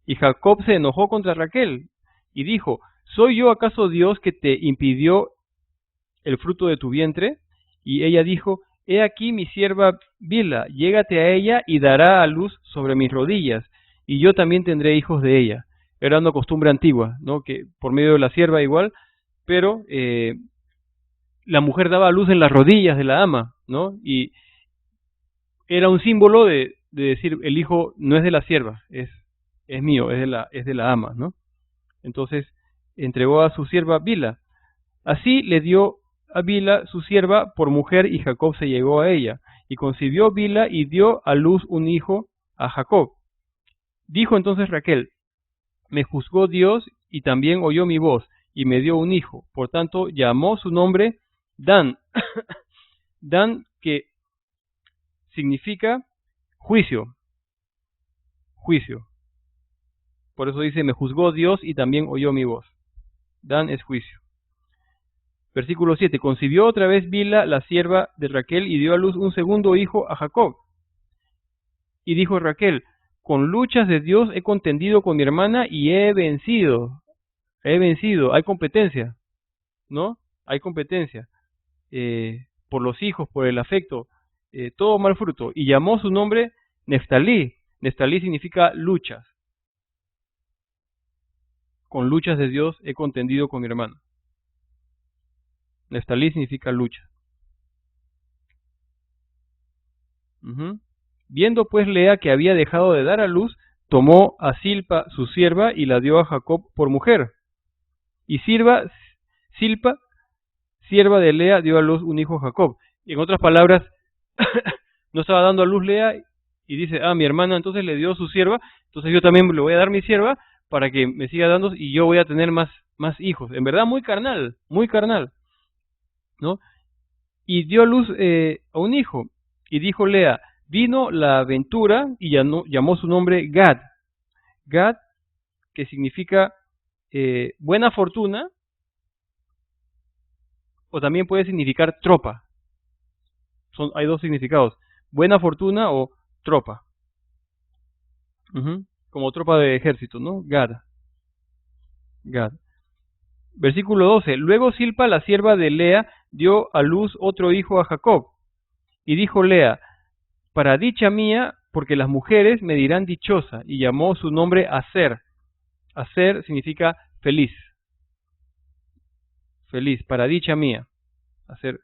Y Jacob se enojó contra Raquel y dijo, ¿soy yo acaso Dios que te impidió el fruto de tu vientre? Y ella dijo, he aquí mi sierva Bilha, llégate a ella y dará a luz sobre mis rodillas, y yo también tendré hijos de ella. Era una costumbre antigua, ¿no? Que por medio de la sierva igual, pero la mujer daba a luz en las rodillas de la ama, ¿no? Y era un símbolo de decir, el hijo no es de la sierva, es mío, es de la ama, ¿no? Entonces entregó a su sierva Bilha. Así le dio a Bilha su sierva por mujer y Jacob se llegó a ella. Y concibió Bilha y dio a luz un hijo a Jacob. Dijo entonces Raquel, me juzgó Dios y también oyó mi voz y me dio un hijo. Por tanto llamó su nombre Dan. Dan que significa juicio. Juicio. Por eso dice, me juzgó Dios y también oyó mi voz. Dan es juicio. Versículo 7. Concibió otra vez Bilha, la sierva de Raquel, y dio a luz un segundo hijo a Jacob. Y dijo Raquel, con luchas de Dios he contendido con mi hermana y he vencido. He vencido. Hay competencia, ¿no? Hay competencia. Por los hijos, por el afecto. Todo mal fruto. Y llamó su nombre Neftalí. Neftalí significa luchas. Con luchas de Dios he contendido con mi hermana. Neftalí significa lucha. Viendo pues Lea que había dejado de dar a luz, tomó a Zilpa su sierva y la dio a Jacob por mujer. Y Zilpa, sierva de Lea, dio a luz un hijo a Jacob. En otras palabras, no estaba dando a luz Lea y dice, mi hermana entonces le dio su sierva, entonces yo también le voy a dar mi sierva para que me siga dando y yo voy a tener más hijos. En verdad muy carnal, ¿no? Y dio a luz a un hijo. Y dijo Lea, vino la ventura y llamó su nombre Gad. Gad, que significa buena fortuna, o también puede significar tropa. Hay dos significados, buena fortuna o tropa. Como tropa de ejército, ¿no? Gad. Versículo 12. Luego Zilpa, la sierva de Lea, dio a luz otro hijo a Jacob. Y dijo Lea, para dicha mía, porque las mujeres me dirán dichosa, y llamó su nombre Aser. Aser significa feliz. Feliz, para dicha mía. Aser.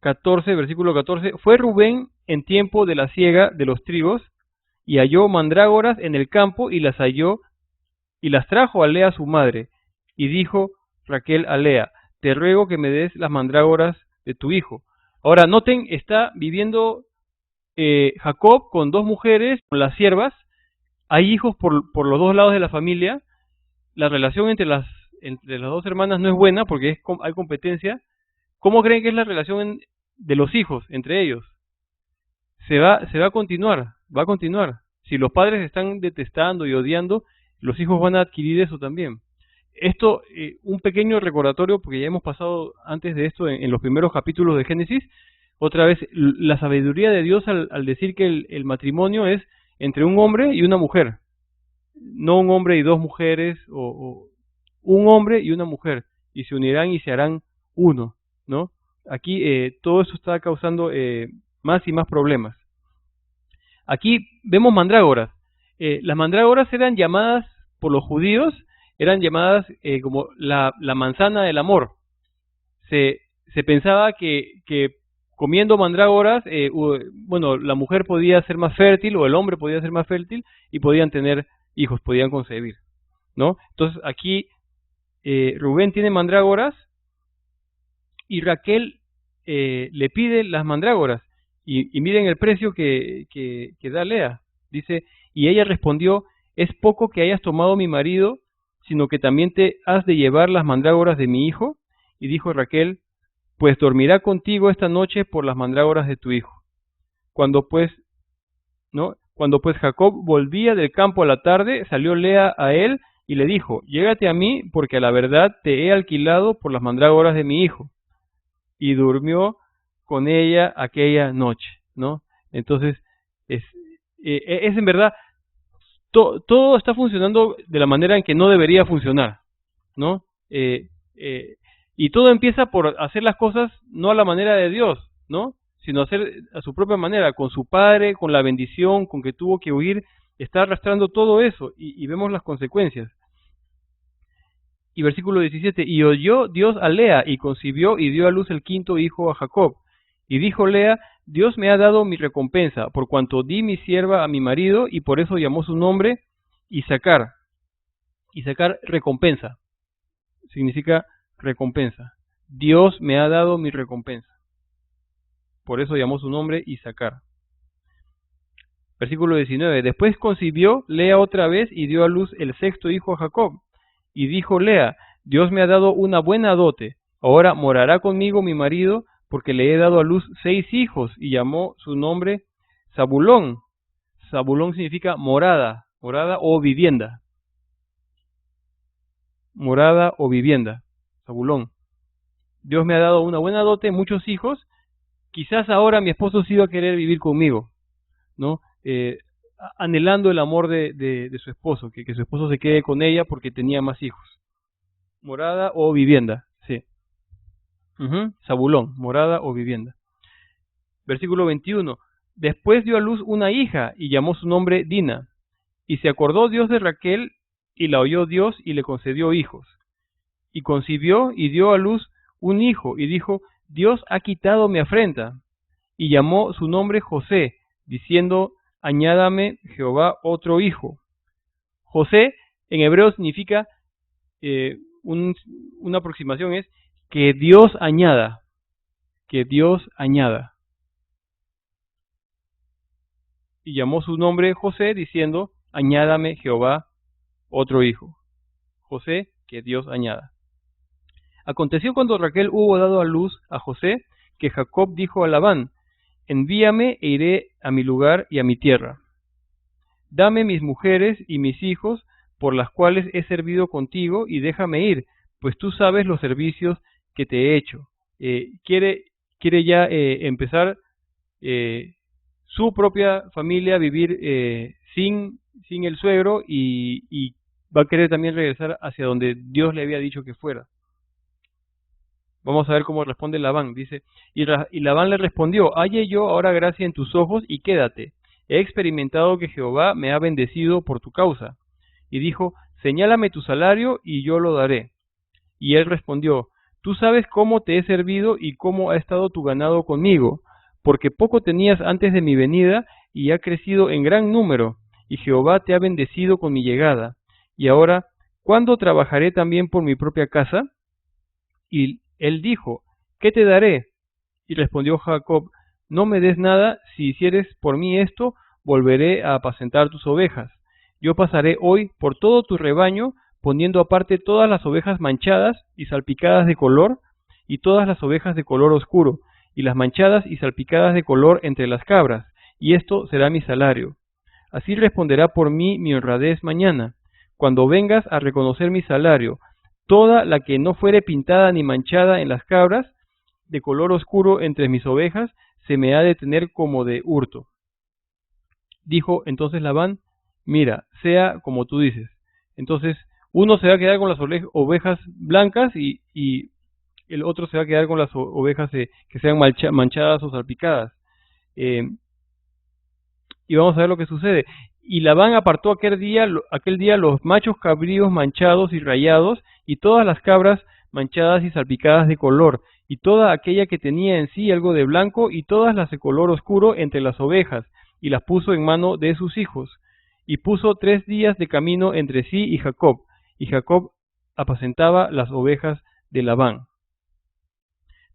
14, versículo 14. Fue Rubén en tiempo de la siega de los trigos, y halló mandrágoras en el campo, y las halló, y las trajo a Lea su madre. Y dijo Raquel a Lea, te ruego que me des las mandrágoras de tu hijo. Ahora, noten, está viviendo Jacob con dos mujeres, con las siervas. Hay hijos por los dos lados de la familia. La relación entre las dos hermanas no es buena porque hay competencia. ¿Cómo creen que es la relación de los hijos entre ellos? Se va a continuar, va a continuar. Si los padres están detestando y odiando, los hijos van a adquirir eso también. Esto, un pequeño recordatorio, porque ya hemos pasado antes de esto en los primeros capítulos de Génesis. Otra vez, la sabiduría de Dios al decir que el matrimonio es entre un hombre y una mujer. No un hombre y dos mujeres, o un hombre y una mujer, y se unirán y se harán uno, ¿no? Aquí todo eso está causando más y más problemas. Aquí vemos mandrágoras. Las mandrágoras eran llamadas por los judíos, eran llamadas como la manzana del amor. Se pensaba que comiendo mandrágoras, bueno, la mujer podía ser más fértil o el hombre podía ser más fértil y podían tener hijos, podían concebir, ¿no? Entonces aquí Rubén tiene mandrágoras y Raquel le pide las mandrágoras y miren el precio que da Lea. Dice, y ella respondió, es poco que hayas tomado mi marido, sino que también te has de llevar las mandrágoras de mi hijo. Y dijo Raquel, pues dormirá contigo esta noche por las mandrágoras de tu hijo. Cuando pues Jacob volvía del campo a la tarde, salió Lea a él y le dijo, llégate a mí, porque a la verdad te he alquilado por las mandrágoras de mi hijo. Y durmió con ella aquella noche, ¿no? Entonces, es en verdad, todo está funcionando de la manera en que no debería funcionar, ¿no? Y todo empieza por hacer las cosas no a la manera de Dios, ¿no? Sino hacer a su propia manera, con su padre, con la bendición, con que tuvo que huir, está arrastrando todo eso y vemos las consecuencias. Y versículo 17, y oyó Dios a Lea y concibió y dio a luz el quinto hijo a Jacob. Y dijo Lea, Dios me ha dado mi recompensa, por cuanto di mi sierva a mi marido, y por eso llamó su nombre Isacar. Isacar, recompensa. Significa recompensa. Dios me ha dado mi recompensa. Por eso llamó su nombre Isacar. Versículo 19. Después concibió Lea otra vez y dio a luz el sexto hijo a Jacob. Y dijo Lea, Dios me ha dado una buena dote. Ahora morará conmigo mi marido, porque le he dado a luz 6 hijos. Y llamó su nombre Zabulón. Zabulón significa morada, morada o vivienda. Morada o vivienda. Zabulón. Dios me ha dado una buena dote, muchos hijos. Quizás ahora mi esposo sí va a querer vivir conmigo, ¿no? Anhelando el amor de su esposo, que su esposo se quede con ella porque tenía más hijos. Morada o vivienda, sí. Zabulón, morada o vivienda. Versículo 21. Después dio a luz una hija y llamó su nombre Dina. Y se acordó Dios de Raquel y la oyó Dios y le concedió hijos. Y concibió y dio a luz un hijo y dijo, Dios ha quitado mi afrenta. Y llamó su nombre José, diciendo, añádame Jehová otro hijo. José en hebreo significa, una aproximación es que Dios añada, que Dios añada. Y llamó su nombre José diciendo, añádame Jehová otro hijo. José, que Dios añada. Aconteció cuando Raquel hubo dado a luz a José, que Jacob dijo a Labán, envíame e iré a mi lugar y a mi tierra. Dame mis mujeres y mis hijos, por las cuales he servido contigo, y déjame ir, pues tú sabes los servicios que te he hecho. Quiere ya empezar su propia familia a vivir sin el suegro y va a querer también regresar hacia donde Dios le había dicho que fuera. Vamos a ver cómo responde Labán. Dice, y Labán le respondió, halle yo ahora gracia en tus ojos y quédate. He experimentado que Jehová me ha bendecido por tu causa. Y dijo, señálame tu salario y yo lo daré. Y él respondió, tú sabes cómo te he servido y cómo ha estado tu ganado conmigo, porque poco tenías antes de mi venida y ha crecido en gran número, y Jehová te ha bendecido con mi llegada. Y ahora, ¿cuándo trabajaré también por mi propia casa? Y él dijo, ¿qué te daré? Y respondió Jacob, no me des nada, si hicieres por mí esto, volveré a apacentar tus ovejas. Yo pasaré hoy por todo tu rebaño, poniendo aparte todas las ovejas manchadas y salpicadas de color, y todas las ovejas de color oscuro, y las manchadas y salpicadas de color entre las cabras, y esto será mi salario. Así responderá por mí mi honradez mañana, cuando vengas a reconocer mi salario. Toda la que no fuere pintada ni manchada en las cabras, de color oscuro entre mis ovejas, se me ha de tener como de hurto. Dijo entonces Labán, mira, sea como tú dices. Entonces, uno se va a quedar con las ovejas blancas y el otro se va a quedar con las ovejas que sean manchadas o salpicadas. Y vamos a ver lo que sucede. Y Labán apartó aquel día los machos cabríos manchados y rayados, y todas las cabras manchadas y salpicadas de color, y toda aquella que tenía en sí algo de blanco, y todas las de color oscuro entre las ovejas, y las puso en mano de sus hijos. Y puso 3 días de camino entre sí y Jacob apacentaba las ovejas de Labán.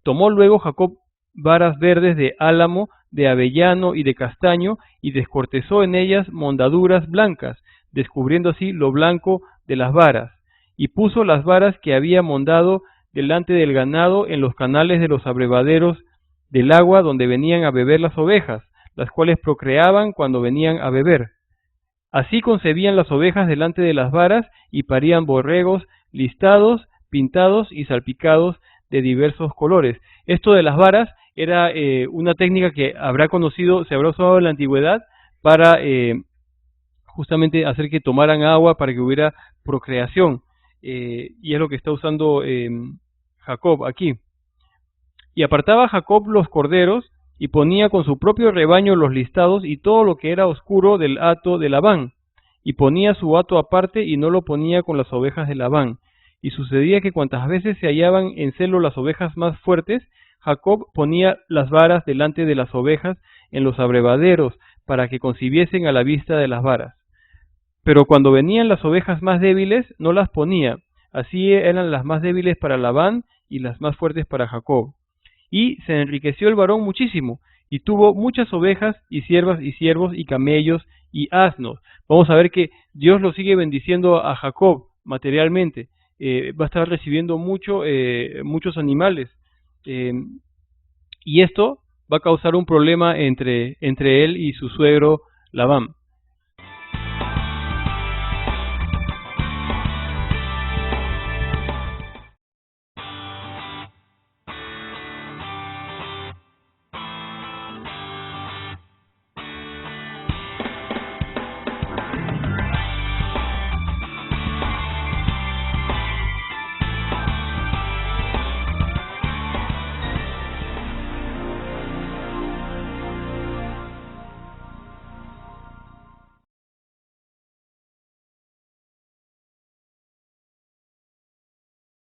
Tomó luego Jacob varas verdes de álamo, de avellano y de castaño, y descortezó en ellas mondaduras blancas, descubriendo así lo blanco de las varas, y puso las varas que había mondado delante del ganado en los canales de los abrevaderos del agua donde venían a beber las ovejas, las cuales procreaban cuando venían a beber. Así concebían las ovejas delante de las varas y parían borregos listados, pintados y salpicados de diversos colores. Esto de las varas era una técnica que se habrá usado en la antigüedad para justamente hacer que tomaran agua para que hubiera procreación. Y es lo que está usando Jacob aquí. Y apartaba Jacob los corderos y ponía con su propio rebaño los listados y todo lo que era oscuro del hato de Labán. Y ponía su hato aparte y no lo ponía con las ovejas de Labán. Y sucedía que cuantas veces se hallaban en celo las ovejas más fuertes, Jacob ponía las varas delante de las ovejas en los abrevaderos para que concibiesen a la vista de las varas. Pero cuando venían las ovejas más débiles, no las ponía. Así eran las más débiles para Labán y las más fuertes para Jacob. Y se enriqueció el varón muchísimo, y tuvo muchas ovejas, y siervas, y siervos, y camellos, y asnos. Vamos a ver que Dios lo sigue bendiciendo a Jacob materialmente. Va a estar recibiendo muchos animales. Y esto va a causar un problema entre él y su suegro Labán.